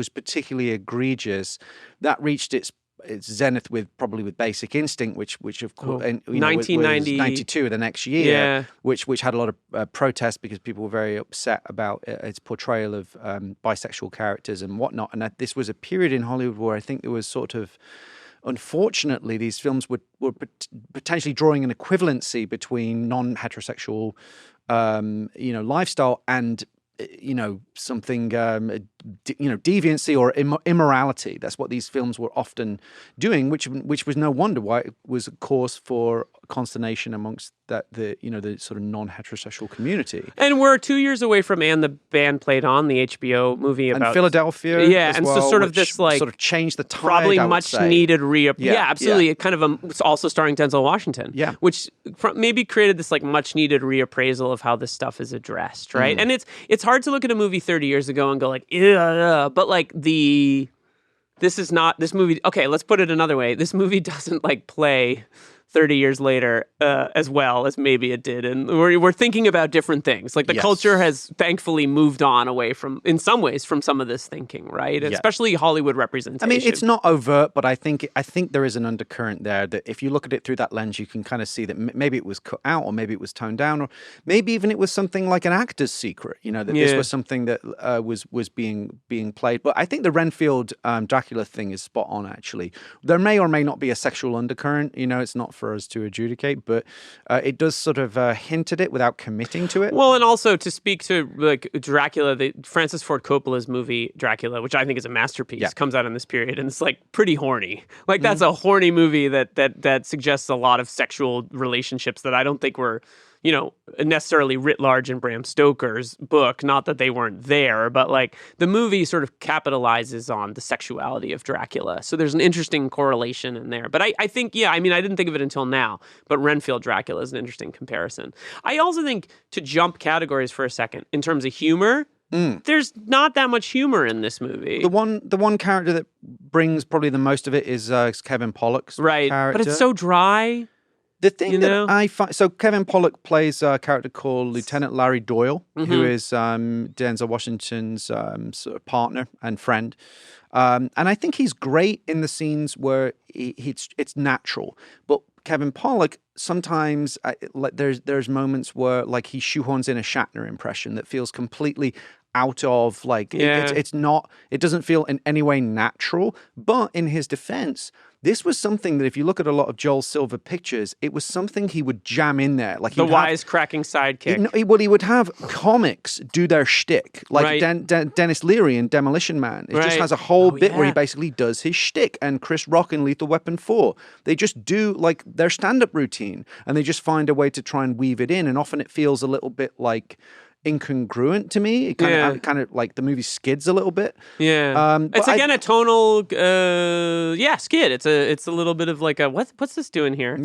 particularly egregious. That reached its zenith with Basic Instinct, which of course, 1992, the next year, which had a lot of protest because people were very upset about its portrayal of bisexual characters and whatnot. And this was a period in Hollywood where I think there was sort of, unfortunately, these films were potentially drawing an equivalency between non-heterosexual, lifestyle and, something deviancy or immorality. That's what these films were often doing, which was no wonder why it was a cause for consternation amongst the sort of non-heterosexual community. And we're 2 years away from "And the Band Played On," the HBO movie about and Philadelphia. Yeah, as and well, so sort of this like sort of changed the tide. Probably I would much say. needed Yeah, absolutely. Yeah. It kind of it's also starring Denzel Washington. Yeah, which maybe created this like much needed reappraisal of how this stuff is addressed, right? And it's hard to look at a movie 30 years ago and go like, yeah, but like this movie. Okay, let's put it another way. This movie doesn't like play 30 years later as well as maybe it did. And we're thinking about different things. Like the culture has thankfully moved on away from, in some ways, from some of this thinking, right? Yeah. Especially Hollywood representation. I mean, it's not overt, but I think there is an undercurrent there that if you look at it through that lens, you can kind of see that maybe it was cut out, or maybe it was toned down, or maybe even it was something like an actor's secret, that this was something that was being played. But I think the Renfield Dracula thing is spot on, actually. There may or may not be a sexual undercurrent, it's not for us to adjudicate, but it does sort of hint at it without committing to it. Well, and also to speak to like Dracula, the Francis Ford Coppola's movie Dracula, which I think is a masterpiece, comes out in this period, and it's like pretty horny. Like that's a horny movie that suggests a lot of sexual relationships that I don't think were necessarily writ large in Bram Stoker's book. Not that they weren't there, but like the movie sort of capitalizes on the sexuality of Dracula. So there's an interesting correlation in there. But I think, I didn't think of it until now, but Renfield Dracula is an interesting comparison. I also think, to jump categories for a second, in terms of humor, there's not that much humor in this movie. The one character that brings probably the most of it is Kevin Pollak's character. But it's so dry. The thing that I find, so Kevin Pollak plays a character called Lieutenant Larry Doyle, who is Denzel Washington's sort of partner and friend. And I think he's great in the scenes where it's natural. But Kevin Pollak, sometimes there's moments where like he shoehorns in a Shatner impression that feels completely out of it doesn't feel in any way natural. But in his defense, this was something that if you look at a lot of Joel Silver pictures, it was something he would jam in there. Like the wisecracking sidekick. He would have comics do their shtick. Like Dennis Leary in Demolition Man. It just has a whole bit where he basically does his shtick. And Chris Rock in Lethal Weapon 4. They just do like their stand-up routine. And they just find a way to try and weave it in. And often it feels a little bit like incongruent to me. It kind of like the movie skids a little bit. It's again a tonal skid. It's a little bit of like a what's this doing here?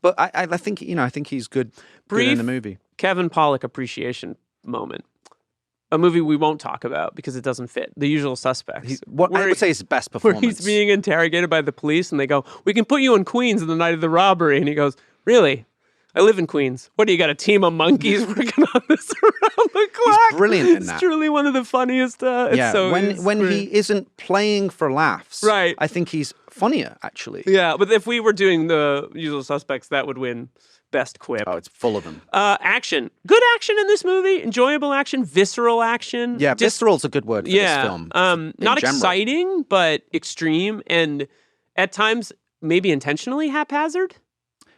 But I think he's good in the movie. Kevin Pollak appreciation moment. A movie we won't talk about because it doesn't fit. The Usual Suspects. I would say his best performance. Where he's being interrogated by the police and they go, "We can put you in Queens on the night of the robbery," and he goes, "Really? I live in Queens. What do you got, a team of monkeys working on this around the clock?" He's brilliant in that. It's truly one of the funniest. When he isn't playing for laughs, right? I think he's funnier, actually. Yeah, but if we were doing the Usual Suspects, that would win best quip. Oh, it's full of them. Action. Good action in this movie. Enjoyable action. Visceral action. Yeah, visceral's a good word for this film. Not exciting, but extreme, and at times maybe intentionally haphazard.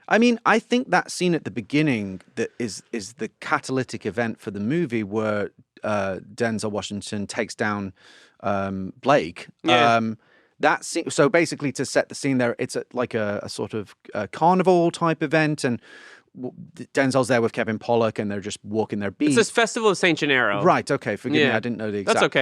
I mean, I think that scene at the beginning that is the catalytic event for the movie where Denzel Washington takes down Blake. That scene, so basically to set the scene there, it's like a sort of carnival type event, and Denzel's there with Kevin Pollak, and they're just walking their beat. It's this Festival of St. Gennaro. Right, okay, forgive me, I didn't know the exact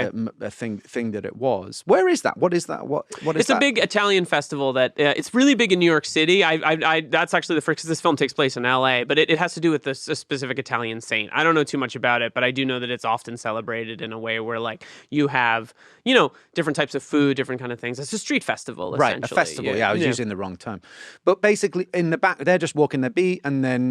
thing that it was. Where is that? What is that? What is It's that? a big Italian festival that, it's really big in New York City. I that's actually the first, because this film takes place in L.A., but it has to do with a specific Italian saint. I don't know too much about it, but I do know that it's often celebrated in a way where, like, you have, different types of food, different kind of things. It's a street festival, essentially. Right, a festival, I was using the wrong term. But basically, in the back, they're just walking their beat, and then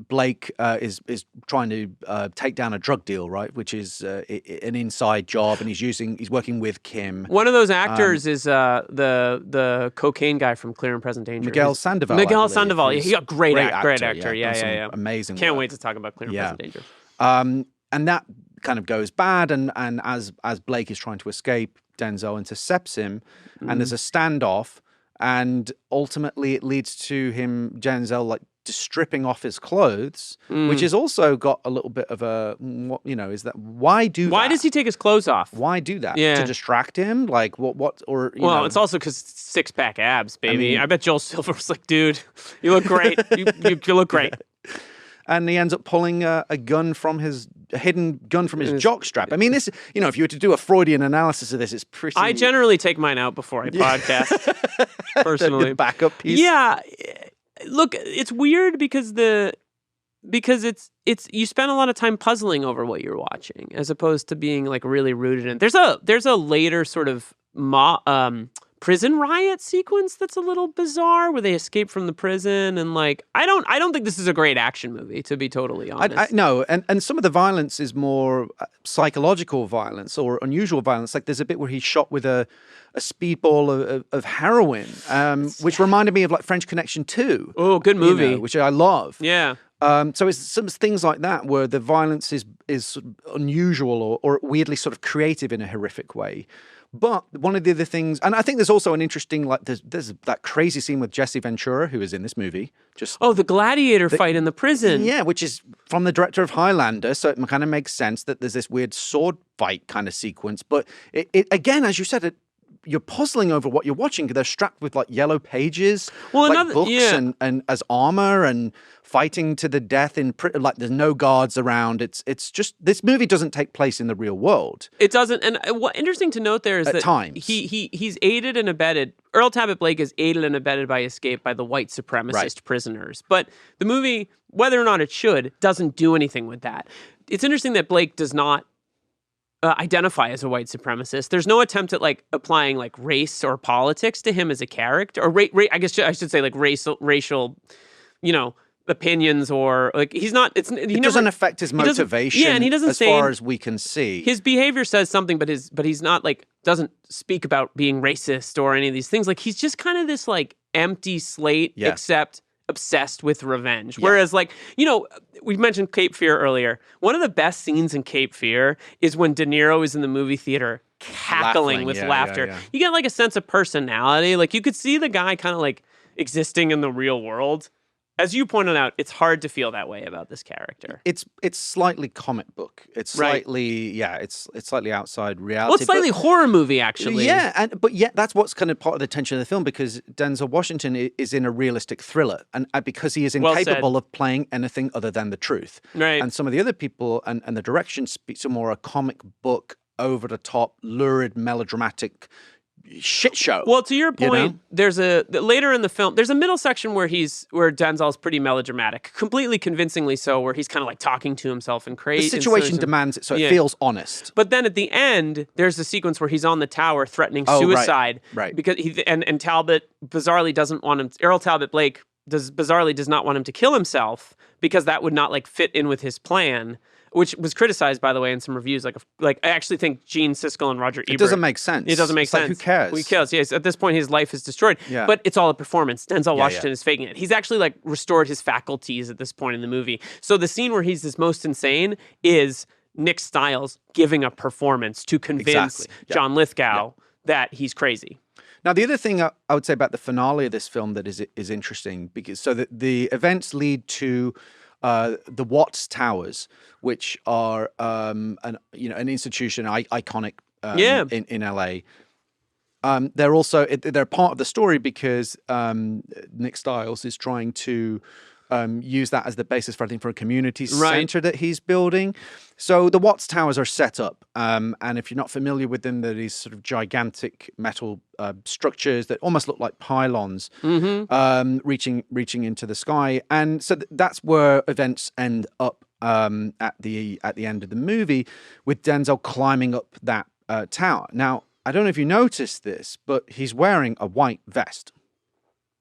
Blake is trying to take down a drug deal, right? Which is an inside job, and he's working with Kim. One of those actors is the cocaine guy from Clear and Present Danger. Miguel Sandoval. Miguel Sandoval. He's a great actor. Yeah. Amazing. Can't work. wait to talk about Clear and Present Danger. And that kind of goes bad, and as Blake is trying to escape, Denzel intercepts him, and there's a standoff, and ultimately it leads to Denzel like stripping off his clothes, which has also got a little bit of a, is that, why does he take his clothes off? Why do that? Yeah. To distract him? Like, what, or, it's also because six-pack abs, baby. I bet Joel Silver was like, dude, you look great. you look great. And he ends up pulling a hidden gun from his jockstrap. I mean, this, if you were to do a Freudian analysis of this, it's pretty... I generally take mine out before I podcast, personally. The backup piece? Yeah. Look, it's weird because it's you spend a lot of time puzzling over what you're watching as opposed to being like really rooted in. There's a later sort of prison riot sequence that's a little bizarre where they escape from the prison and like I don't think this is a great action movie, to be totally honest. No, and some of the violence is more psychological violence or unusual violence. Like there's a bit where he's shot with a speedball of heroin, which reminded me of like French Connection 2. Oh, good movie. Which I love. Yeah. So it's some things like that where the violence is unusual or weirdly sort of creative in a horrific way. But one of the other things, and I think there's also an interesting, like, there's that crazy scene with Jesse Ventura, who is in this movie. The gladiator fight in the prison. Yeah, which is from the director of Highlander, so it kind of makes sense that there's this weird sword fight kind of sequence. But it again, as you said, you're puzzling over what you're watching. They're strapped with like yellow pages, books and as armor and fighting to the death like there's no guards around. It's just this movie doesn't take place in the real world. It doesn't. And what interesting to note there is that times. he's aided and abetted. Earl Talbot Blake is aided and abetted by escape by the white supremacist prisoners. But the movie, whether or not it should, doesn't do anything with that. It's interesting that Blake does not identify as a white supremacist. There's no attempt at like applying like race or politics to him as a character, or I guess I should say like racial, opinions, or like he's not. It doesn't affect his motivation. Yeah, and he doesn't as say far as we can see. His behavior says something, but he's not like doesn't speak about being racist or any of these things. Like he's just kind of this like empty slate, except obsessed with revenge. Whereas like, we mentioned Cape Fear earlier. One of the best scenes in Cape Fear is when De Niro is in the movie theater cackling with laughter. Yeah. You get like a sense of personality. Like you could see the guy kind of like existing in the real world. As you pointed out, it's hard to feel that way about this character. It's slightly comic book. It's slightly it's slightly outside reality. Well, it's slightly horror movie, actually. Yeah, but that's what's kind of part of the tension of the film, because Denzel Washington is in a realistic thriller, and because he is incapable of playing anything other than the truth. Right. And some of the other people and the direction speaks to more a comic book, over the top, lurid, melodramatic shit show. Well, to your point, there's later in the film, there's a middle section where Denzel's pretty melodramatic, completely convincingly so, where he's kind of like talking to himself and crazy. The situation demands it, so it feels honest. But then at the end, there's a sequence where he's on the tower threatening suicide, right? Because and Talbot bizarrely doesn't want him. Earl Talbot Blake does not want him to kill himself because that would not like fit in with his plan. Which was criticized, by the way, in some reviews. Like I actually think Gene Siskel and Roger Ebert. It doesn't make sense. It doesn't make sense. Like, who cares? Who cares? Yes. At this point, his life is destroyed. Yeah. But it's all a performance. Denzel Washington is faking it. He's actually like restored his faculties at this point in the movie. So the scene where he's his most insane is Nick Stiles giving a performance to convince John Lithgow that he's crazy. Now, the other thing I would say about the finale of this film that is interesting, because the events lead to the Watts Towers, which are an institution iconic in LA. They're part of the story because Nick Stiles is trying to use that as the basis for a community center that he's building. So the Watts Towers are set up, and if you're not familiar with them, they're these sort of gigantic metal structures that almost look like pylons, reaching into the sky. And so that's where events end up at the end of the movie, with Denzel climbing up that tower. Now, I don't know if you noticed this, but he's wearing a white vest.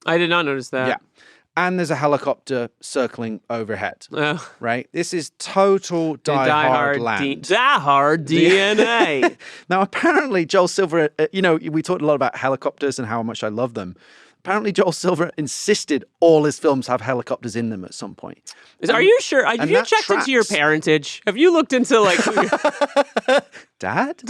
I did not notice that. Yeah. And there's a helicopter circling overhead, right? This is total Die Hard land. Die Hard DNA. Now, apparently, Joel Silver, we talked a lot about helicopters and how much I love them. Apparently, Joel Silver insisted all his films have helicopters in them at some point. Are you sure? Have you checked into your parentage? Have you looked into like... Dad?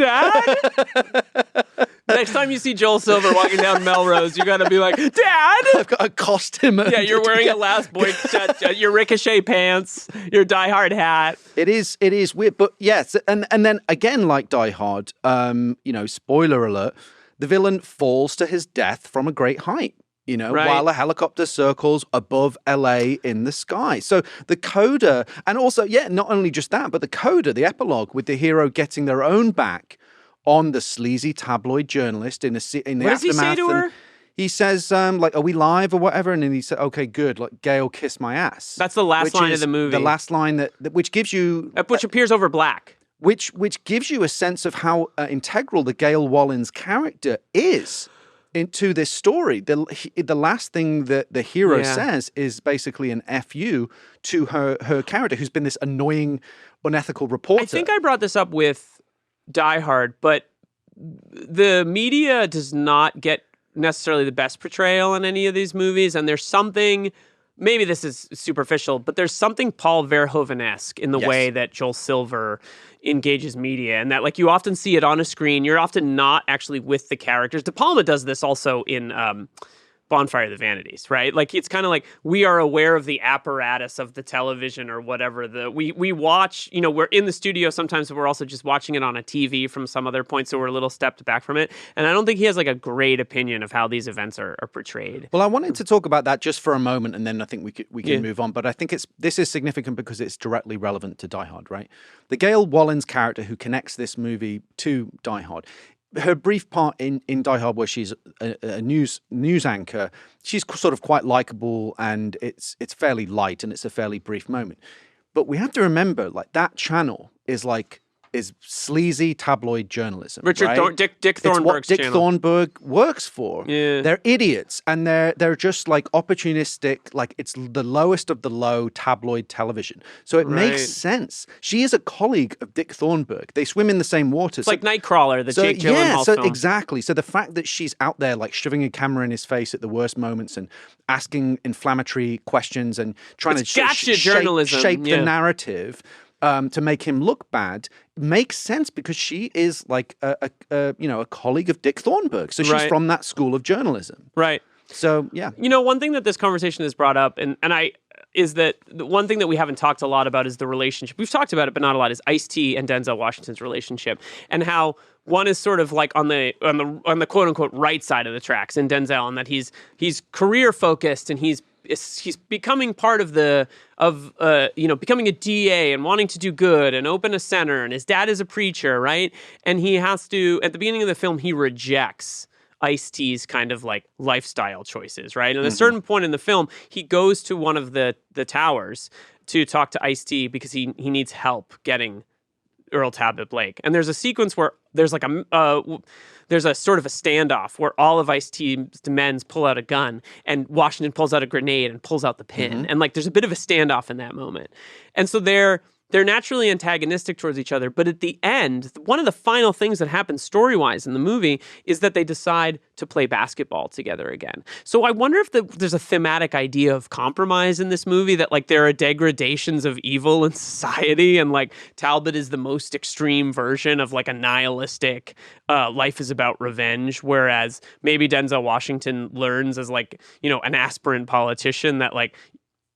Next time you see Joel Silver walking down Melrose, you got to be like, Dad! I've got to accost him. Yeah, you're wearing a Last Boy Scout, your Ricochet pants, your Die Hard hat. It is weird, but yes, and then again, like Die Hard, spoiler alert, the villain falls to his death from a great height. Right. While a helicopter circles above LA in the sky. So the coda, and also, not only just that, but the coda, the epilogue with the hero getting their own back on the sleazy tabloid journalist in the What does aftermath. he say to her? He says, are we live or whatever? And then he said, okay, good. Like, Gail, kiss my ass. That's the last line of the movie. The last line which gives you... Which appears over black. Which gives you a sense of how integral the Gail Wallins character is into this story. The last thing that the hero says is basically an FU to her character, who's been this annoying, unethical reporter. I think I brought this up with Die Hard, but the media does not get necessarily the best portrayal in any of these movies, and there's something... Maybe this is superficial, but there's something Paul Verhoeven-esque in the way that Joel Silver engages media, and that you often see it on a screen. You're often not actually with the characters. De Palma does this also in Bonfire of the Vanities, right? It's kind of like we are aware of the apparatus of the television or whatever. We watch, we're in the studio sometimes, but we're also just watching it on a TV from some other point, so we're a little stepped back from it. And I don't think he has a great opinion of how these events are portrayed. Well, I wanted to talk about that just for a moment, and then I think we can move on. But I think this is significant because it's directly relevant to Die Hard, right? The Gail Wallins character who connects this movie to Die Hard. Her brief part in Die Hard, where she's a news anchor, she's sort of quite likable, and it's fairly light, and it's a fairly brief moment. But we have to remember, that channel is sleazy tabloid journalism. Dick Thornburg's it's what Dick channel. Thornburg works for. Yeah. They're idiots, and they're just opportunistic. It's the lowest of the low tabloid television. So it makes sense. She is a colleague of Dick Thornburg. They swim in the same waters. It's like Nightcrawler, the Jake Gyllenhaal film. Exactly. So the fact that she's out there shoving a camera in his face at the worst moments and asking inflammatory questions and trying to shape the narrative. To make him look bad makes sense because she is a colleague of Dick Thornburg. So she's from that school of journalism. Right. So, yeah. One thing that this conversation has brought up, is that the one thing that we haven't talked a lot about is the relationship. We've talked about it, but not a lot, is Ice-T and Denzel Washington's relationship, and how one is sort of on the quote unquote right side of the tracks in Denzel, and that he's career focused and he's becoming part of becoming a DA and wanting to do good and open a center, and his dad is a preacher, right? And he has to, at the beginning of the film, he rejects Ice-T's kind of lifestyle choices, right? And at a certain point in the film, he goes to one of the towers to talk to Ice-T because he needs help getting Earl Talbot Blake. And there's a sequence where there's there's a sort of a standoff where all of Ice-T's men pull out a gun and Washington pulls out a grenade and pulls out the pin. And there's a bit of a standoff in that moment. And so they're naturally antagonistic towards each other. But at the end, one of the final things that happens story-wise in the movie is that they decide to play basketball together again. So I wonder if there's a thematic idea of compromise in this movie, that there are degradations of evil in society, and Talbot is the most extreme version of a nihilistic life is about revenge, whereas maybe Denzel Washington learns as an aspirant politician that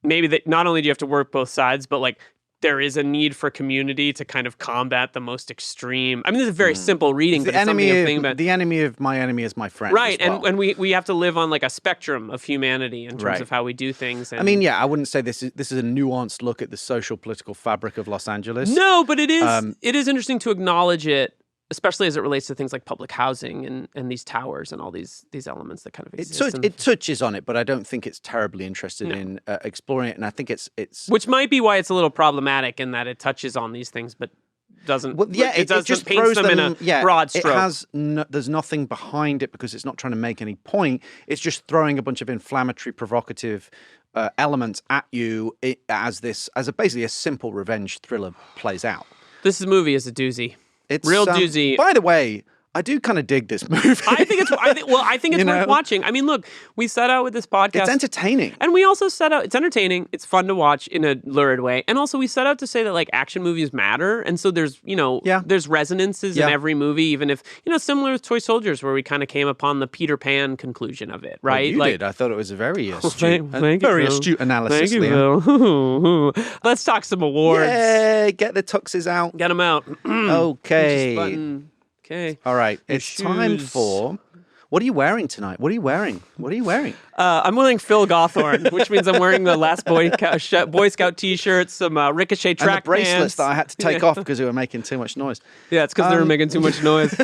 maybe that not only do you have to work both sides, but there is a need for community to kind of combat the most extreme. I mean, this is a very simple reading, but the enemy of my enemy is my friend. Right, well. and we have to live on a spectrum of humanity in terms of how we do things. And... I mean, I wouldn't say this is a nuanced look at the social political fabric of Los Angeles. No, but it is interesting to acknowledge it, especially as it relates to things like public housing and these towers and all these elements that kind of exist. It touches on it, but I don't think it's terribly interested in exploring it. And I think it's which might be why it's a little problematic in that it touches on these things, but doesn't. Well, it just paints them in a broad stroke. There's nothing behind it because it's not trying to make any point. It's just throwing a bunch of inflammatory, provocative elements at you as basically a simple revenge thriller plays out. This movie is a doozy. It's real doozy. By the way, I do kind of dig this movie. I think it's worth watching. I mean, look, we set out with this podcast. It's entertaining. And we also set out, it's entertaining. It's fun to watch in a lurid way. And also we set out to say that like action movies matter. And so there's, there's resonances in every movie, even if, similar with Toy Soldiers, where we kind of came upon the Peter Pan conclusion of it, right? Well, you did. I thought it was a very astute, astute analysis. Thank you, Phil. Let's talk some awards. Yay, get the tuxes out. Get them out. Okay. Okay. All right. It's time for... What are you wearing tonight? What are you wearing? I'm wearing Phil Gawthorne, which means I'm wearing the last Boy Scout T-shirt, some Ricochet track and the bracelets pants. that I had to take off because they were making too much noise. Yeah, it's because they were making too much noise.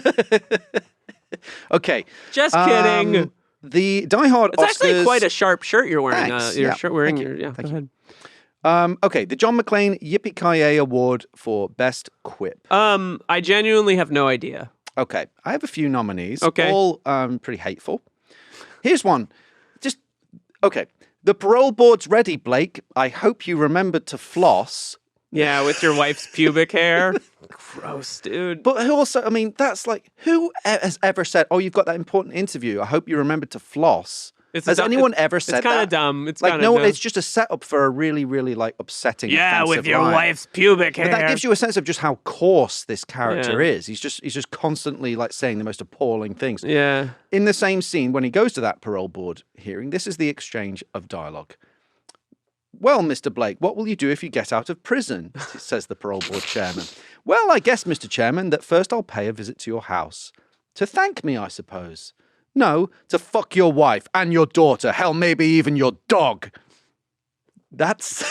Okay. Just kidding. The Die Hard It's Oscars... actually quite a sharp shirt you're wearing. Thanks. Thank you. Go ahead. Okay, the John McClane Yippee-Ki-Yay Award for Best Quip. I genuinely have no idea. Okay, I have a few nominees. Okay. All pretty hateful. Here's one. Okay. The parole board's ready, Blake. I hope you remembered to floss. Yeah, with your wife's pubic hair. Gross, dude. But also, I mean, that's like, who has ever said, oh, you've got that important interview. I hope you remembered to floss. Has anyone ever said that? It's kind of dumb. It's like, kind of no, dumb. it's just a setup for a really, really like upsetting. Yeah, with your line. wife's pubic hair. But that gives you a sense of just how coarse this character is. He's just constantly like saying the most appalling things. Yeah. In the same scene, when he goes to that parole board hearing, this is the exchange of dialogue. Well, Mr. Blake, what will you do if you get out of prison? Says the parole board chairman. Well, I guess, Mr. Chairman, that first I'll pay a visit to your house. To thank me, I suppose. No, to fuck your wife and your daughter. Hell, maybe even your dog. That's...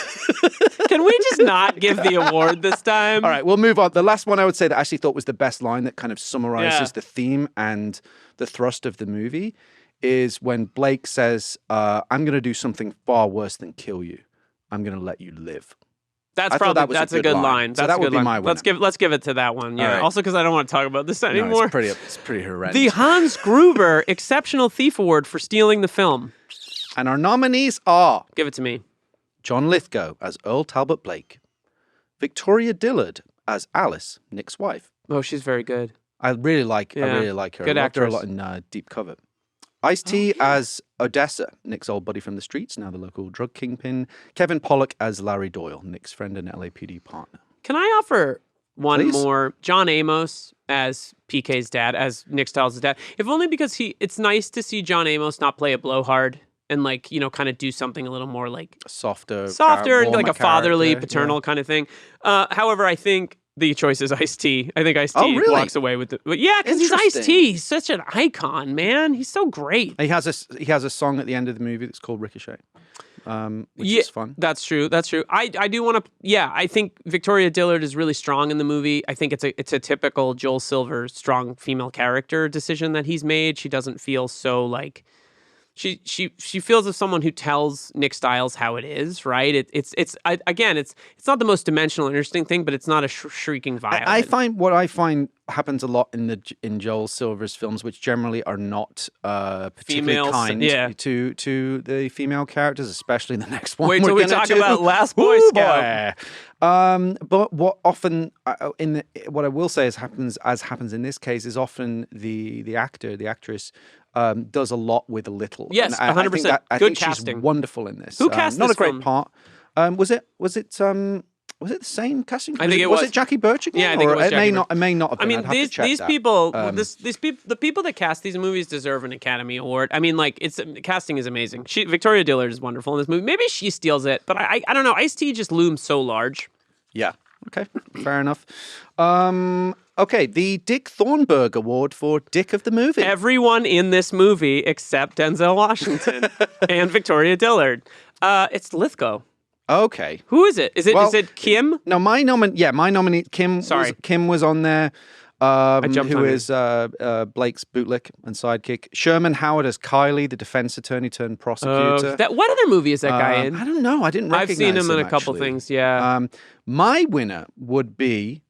Can we just not give the award this time? All right, we'll move on. The last one I would say that I actually thought was the best line that kind of summarizes the theme and the thrust of the movie is when Blake says, I'm going to do something far worse than kill you. I'm going to let you live. That's a good line. So that would be my winner. Let's give it to that one. Yeah. Right. Also, because I don't want to talk about this anymore. No, it's pretty horrendous. The Hans Gruber Exceptional Thief Award for stealing the film. And our nominees are... Give it to me. John Lithgow as Earl Talbot Blake. Victoria Dillard as Alice, Nick's wife. Oh, she's very good. I really like her. Good I loved actress. her a lot in Deep Cover. Ice-T as Odessa, Nick's old buddy from the streets, now the local drug kingpin. Kevin Pollak as Larry Doyle, Nick's friend and LAPD partner. Can I offer one Please? more? John Amos as PK's dad, as Nick Stiles' dad. If only because it's nice to see John Amos not play a blowhard and like, kind of do something a little more like Softer and like a fatherly, character, paternal kind of thing. However, I think the choice is Ice-T. I think Ice-T walks away with it. But yeah, because he's Ice-T. He's such an icon, man. He's so great. He has a song at the end of the movie that's called Ricochet, which is fun. That's true. I do want to. Yeah, I think Victoria Dillard is really strong in the movie. I think it's a typical Joel Silver strong female character decision that he's made. She doesn't feel so like. She feels as someone who tells Nick Stiles how it is, right? It's not the most dimensional interesting thing, but it's not a shrieking violin. I find happens a lot in Joel Silver's films, which generally are not particularly kind to the female characters, especially the next one. Wait till we talk about Last Boy Scout. But what often what I will say happens in this case is often the actress. Does a lot with a little. Yes, 100%. I Good think casting. She's wonderful in this. Who cast not this a great film? part. Was it the same casting? I think it was. Was it Jackie Birch again? Yeah, I think it was Jackie Birch. It may not have been. I mean, I'd have to check these that. people, the people that cast these movies deserve an Academy Award. I mean, like, casting is amazing. Victoria Dillard is wonderful in this movie. Maybe she steals it, but I don't know. Ice-T just looms so large. Yeah. Okay. Fair enough. Okay, the Dick Thornburg Award for Dick of the Movie. Everyone in this movie except Denzel Washington and Victoria Dillard. It's Lithgow. Okay. Who is it? Is it Kim? No, my nominee Kim. Sorry. Kim was on there. Who is Blake's bootlick and sidekick. Sherman Howard as Kylie, the defense attorney turned prosecutor. What other movie is that guy in? I don't know. I didn't recognize him. I've seen him in a couple actually. things, yeah. My winner would be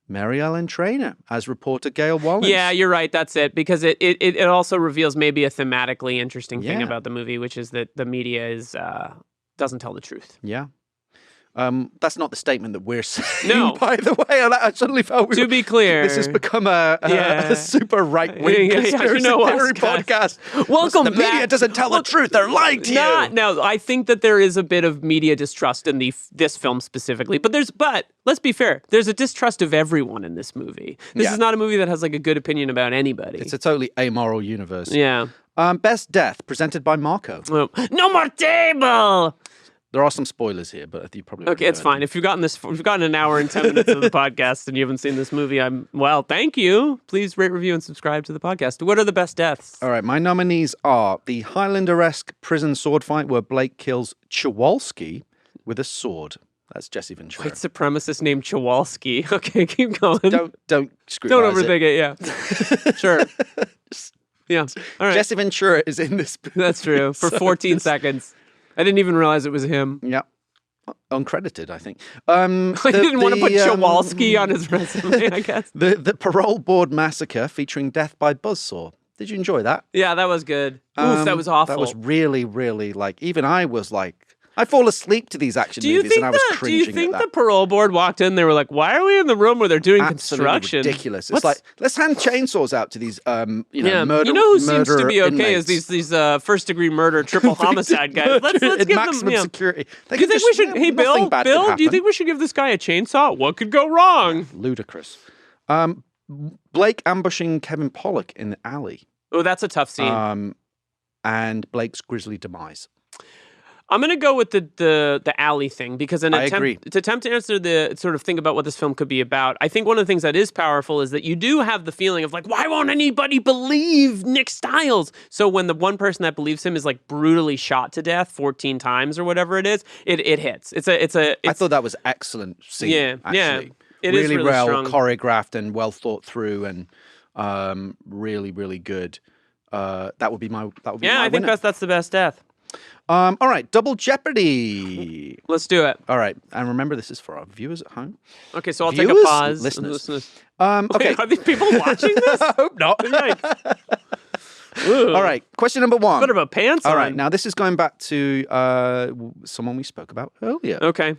Mary Ellen Trainor as reporter Gail Wallace. Yeah, you're right. That's it. Because it also reveals maybe a thematically interesting thing about the movie, which is that the media doesn't tell the truth. Yeah. That's not the statement that we're saying, No. by the way. I suddenly felt To be clear, this has become a super right-wing conspiracy theory podcast. Welcome the back. media doesn't tell the truth. They're lying to you. No, I think that there is a bit of media distrust in this film specifically. But let's be fair. There's a distrust of everyone in this movie. This is not a movie that has like a good opinion about anybody. It's a totally amoral universe. Yeah. Best Death, presented by Marco. Oh, no more table! There are some spoilers here, but you probably Okay, it's fine. If you've gotten an hour and 10 minutes of the podcast and you haven't seen this movie, thank you. Please rate, review, and subscribe to the podcast. What are the best deaths? All right, my nominees are the Highlander-esque prison sword fight where Blake kills Chewalski with a sword. That's Jesse Ventura. White supremacist named Chewalski. Okay, keep going. Don't scrutinize Don't overthink it. Yeah, sure. Yeah, all right. Jesse Ventura is in this movie. That's true. For 14 seconds. I didn't even realize it was him. Yeah. Uncredited, I think. I didn't want to put Chewalski on his resume, I guess. The Parole Board Massacre featuring death by buzzsaw. Did you enjoy that? Yeah, that was good. Oof, that was awful. That was really, really even I was like, I fall asleep to these action movies and I was cringing at that. Do you think the parole board walked in, they were like, why are we in the room where they're doing construction? Ridiculous. It's like, let's hand chainsaws out to these, murder You know who seems to be okay inmates. is these first-degree murder, triple homicide guys. Let's give them maximum security. Do you think we should, hey, Bill, do you think we should give this guy a chainsaw? What could go wrong? Ludicrous. Blake ambushing Kevin Pollak in the alley. Oh, that's a tough scene. And Blake's grisly demise. I'm going to go with the alley thing because to attempt to answer the sort of think about what this film could be about, I think one of the things that is powerful is that you do have the feeling of like, why won't anybody believe Nick Stiles? So when the one person that believes him is like brutally shot to death 14 times or whatever it is, it hits. I thought that was excellent scene. Yeah, actually. yeah. It really is really well strong. choreographed and well thought through and really, really good. That would be my I think that's the best death. All right, Double Jeopardy. Let's do it. All right, and remember, this is for our viewers at home. Okay, so I'll take a pause. Listeners. Okay, are these people watching this? I hope not. All right, question number 1. What about pants on? All right, now this is going back to someone we spoke about earlier. Okay.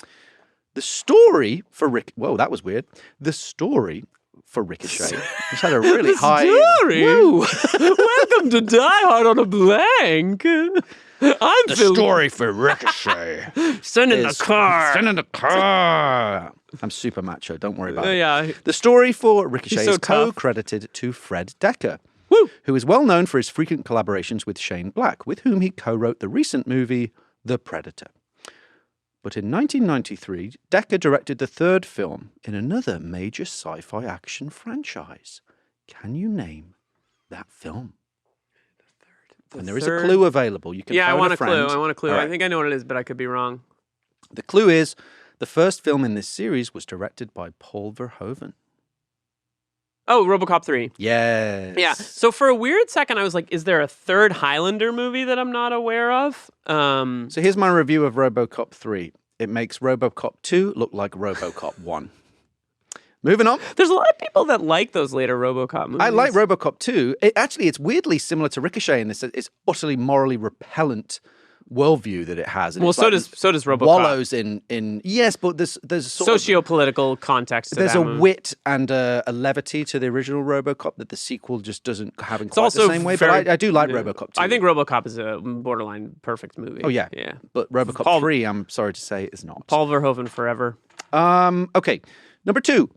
The story for Whoa, that was weird. The story for Ricochet. It's had a really high... Story? Woo. Welcome to Die Hard on a Blank. Story for Ricochet. Send in the car. Send in the car. I'm super macho. Don't worry about it. Yeah. The story for Ricochet so is co-credited to Fred Dekker, who is well known for his frequent collaborations with Shane Black, with whom he co-wrote the recent movie The Predator. But in 1993, Dekker directed the third film in another major sci-fi action franchise. Can you name that film? And there is a clue available. You can phone I want a friend. clue. I want a clue. Right. I think I know what it is, but I could be wrong. The clue is the first film in this series was directed by Paul Verhoeven. Oh, RoboCop 3. Yes. Yeah. So for a weird second, I was like, is there a third Highlander movie that I'm not aware of? So here's my review of RoboCop 3. It makes RoboCop 2 look like RoboCop 1. Moving on. There's a lot of people that like those later RoboCop movies. I like RoboCop 2. It's weirdly similar to Ricochet in this. It's utterly morally repellent worldview that it has. And well, so does RoboCop. Wallows in yes, but there's sort socio-political context to there's that a movie. wit and a levity to the original RoboCop that the sequel just doesn't have in quite also the same way. But I do like RoboCop 2. I think RoboCop is a borderline perfect movie. Oh yeah, yeah. But RoboCop 3, I'm sorry to say, is not. Paul Verhoeven forever. Okay, number 2.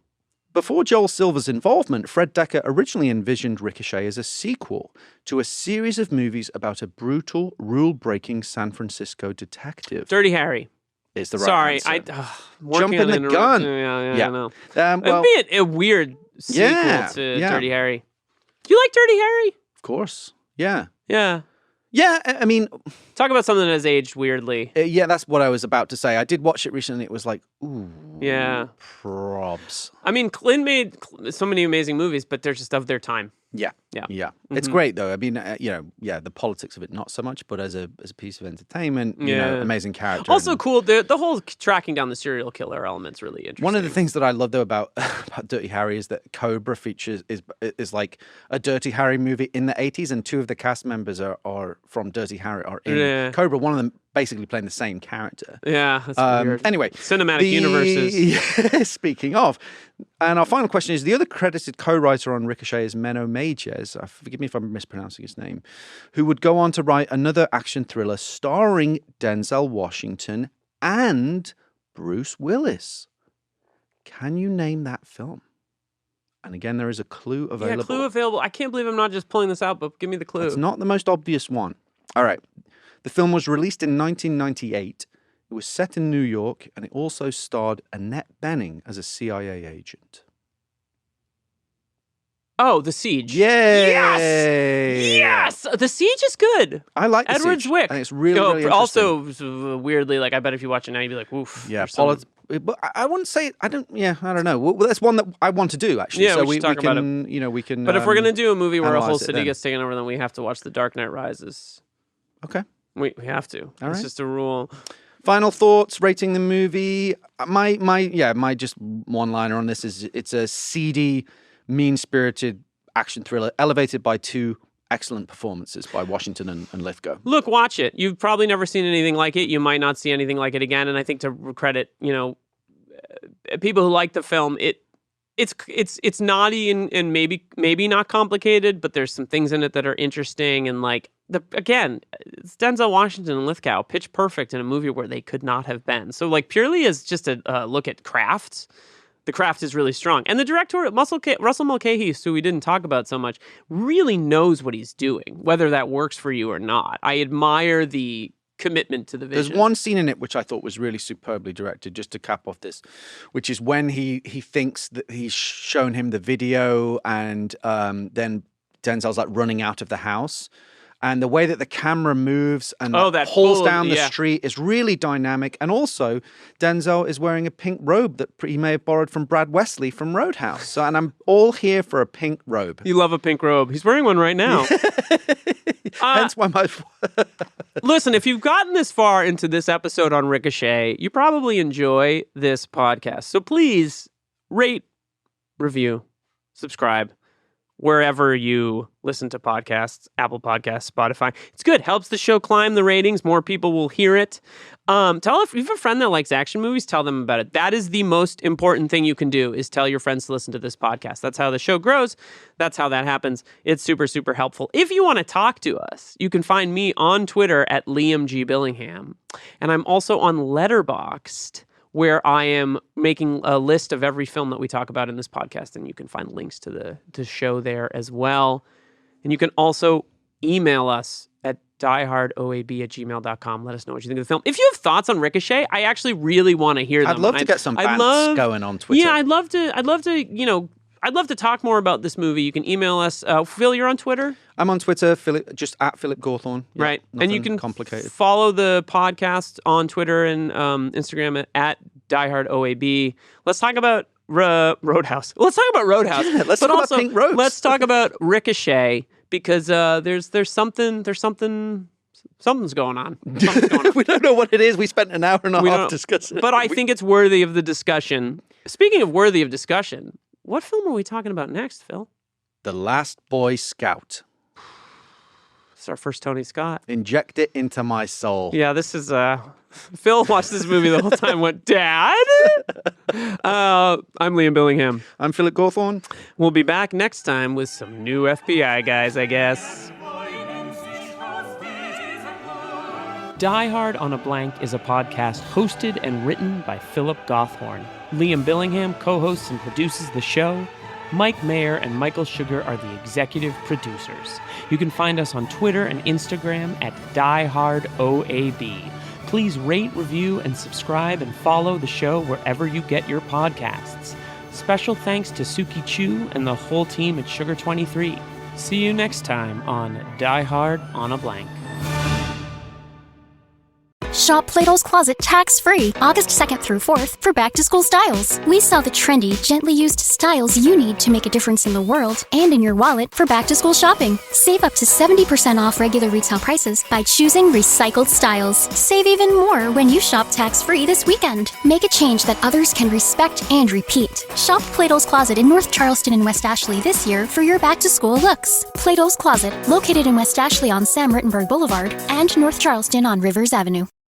Before Joel Silver's involvement, Fred Dekker originally envisioned Ricochet as a sequel to a series of movies about a brutal, rule-breaking San Francisco detective. Dirty Harry. Is the right answer. Jumping the gun. Yeah. I know. Well, It'd be a weird sequel to Dirty Harry. Do you like Dirty Harry? Of course. Yeah. Yeah. Yeah, I mean... Talk about something that has aged weirdly. Yeah, that's what I was about to say. I did watch it recently. It was like, ooh. Yeah. Probs. I mean, Clint made so many amazing movies, but they're just of their time. Yeah. Mm-hmm. It's great though. I mean, the politics of it not so much, but as a piece of entertainment, amazing character. Also cool. The whole tracking down the serial killer element's really interesting. One of the things that I love though about Dirty Harry is that Cobra features is like a Dirty Harry movie in the 80s, and 2 of the cast members are from Dirty Harry are in Cobra. One of them basically playing the same character. Yeah, that's weird. Anyway. Cinematic universes. Speaking of, and our final question is, the other credited co-writer on Ricochet is Menno Meyjes, forgive me if I'm mispronouncing his name, who would go on to write another action thriller starring Denzel Washington and Bruce Willis. Can you name that film? And again, there is a clue available. Yeah, clue available. I can't believe I'm not just pulling this out, but give me the clue. It's not the most obvious one. All right. The film was released in 1998. It was set in New York, and it also starred Annette Bening as a CIA agent. Oh, The Siege. Yay! Yes! The Siege is good. I like The Edward Siege. Zwick. I think it's really interesting. Also, weirdly, like, I bet if you watch it now, you'd be like, oof. Yeah, but I wouldn't say, I don't know. Well, that's one that I want to do, actually. Yeah, so we should talk about it. You know, we can. But if we're going to do a movie where a whole analyze it city then. gets taken over, then we have to watch The Dark Knight Rises. Okay. We have to. All It's right. just a rule. Final thoughts, rating the movie. My just one-liner on this is it's a seedy, mean-spirited action thriller elevated by two excellent performances by Washington and Lithgow. Look, watch it. You've probably never seen anything like it. You might not see anything like it again. And I think to credit, people who like the film, it's naughty and maybe not complicated, but there's some things in it that are interesting. And like it's Denzel Washington and Lithgow, pitch perfect in a movie where they could not have been. So like purely as just a look at craft. The craft is really strong. And the director, Russell Mulcahy, who we didn't talk about so much, really knows what he's doing, whether that works for you or not. I admire the commitment to the vision. There's one scene in it which I thought was really superbly directed, just to cap off this, which is when he thinks that he's shown him the video and then Denzel's like running out of the house. And the way that the camera moves and pulls down the street is really dynamic. And also, Denzel is wearing a pink robe that he may have borrowed from Brad Wesley from Roadhouse. So, and I'm all here for a pink robe. You love a pink robe. He's wearing one right now. Hence why my... Listen, if you've gotten this far into this episode on Ricochet, you probably enjoy this podcast. So please rate, review, subscribe. Wherever you listen to podcasts, Apple Podcasts, Spotify. It's good. Helps the show climb the ratings. More people will hear it. If you have a friend that likes action movies, tell them about it. That is the most important thing you can do, is tell your friends to listen to this podcast. That's how the show grows. That's how that happens. It's super, super helpful. If you want to talk to us, you can find me on Twitter at Liam G. Billingham. And I'm also on Letterboxd, where I am making a list of every film that we talk about in this podcast, and you can find links to the show there as well. And you can also email us at diehardoab@gmail.com. Let us know what you think of the film. If you have thoughts on Ricochet, I actually really want to hear them. I'd love to get some bants going on Twitter. Yeah, I'd love to talk more about this movie. You can email us. Phil, you're on Twitter? I'm on Twitter, just at Philip Gawthorne. Yeah, right. And you can complicated. Follow the podcast on Twitter and Instagram at diehardoab. Let's talk about Roadhouse. Let's talk about Roadhouse. Yeah, let's talk about pink robes. Let's talk about Ricochet, because there's something something's going on. We don't know what it is. We spent an hour and a half discussing it. But I think it's worthy of the discussion. Speaking of worthy of discussion, what film are we talking about next, Phil? The Last Boy Scout. It's our first Tony Scott. Inject it into my soul. Yeah, this is Phil watched this movie the whole time, went, Dad? I'm Liam Billingham. I'm Philip Gawthorne. We'll be back next time with some new FBI guys, I guess. Die Hard on a Blank is a podcast hosted and written by Philip Gawthorne. Liam Billingham co-hosts and produces the show. Mike Mayer and Michael Sugar are the executive producers. You can find us on Twitter and Instagram at DieHardOAB. Please rate, review, and subscribe and follow the show wherever you get your podcasts. Special thanks to Suki Chu and the whole team at Sugar 23. See you next time on Die Hard on a Blank. Shop Plato's Closet tax-free August 2nd through 4th for back-to-school styles. We sell the trendy, gently used styles you need to make a difference in the world and in your wallet for back-to-school shopping. Save up to 70% off regular retail prices by choosing recycled styles. Save even more when you shop tax-free this weekend. Make a change that others can respect and repeat. Shop Plato's Closet in North Charleston and West Ashley this year for your back-to-school looks. Plato's Closet, located in West Ashley on Sam Rittenberg Boulevard and North Charleston on Rivers Avenue.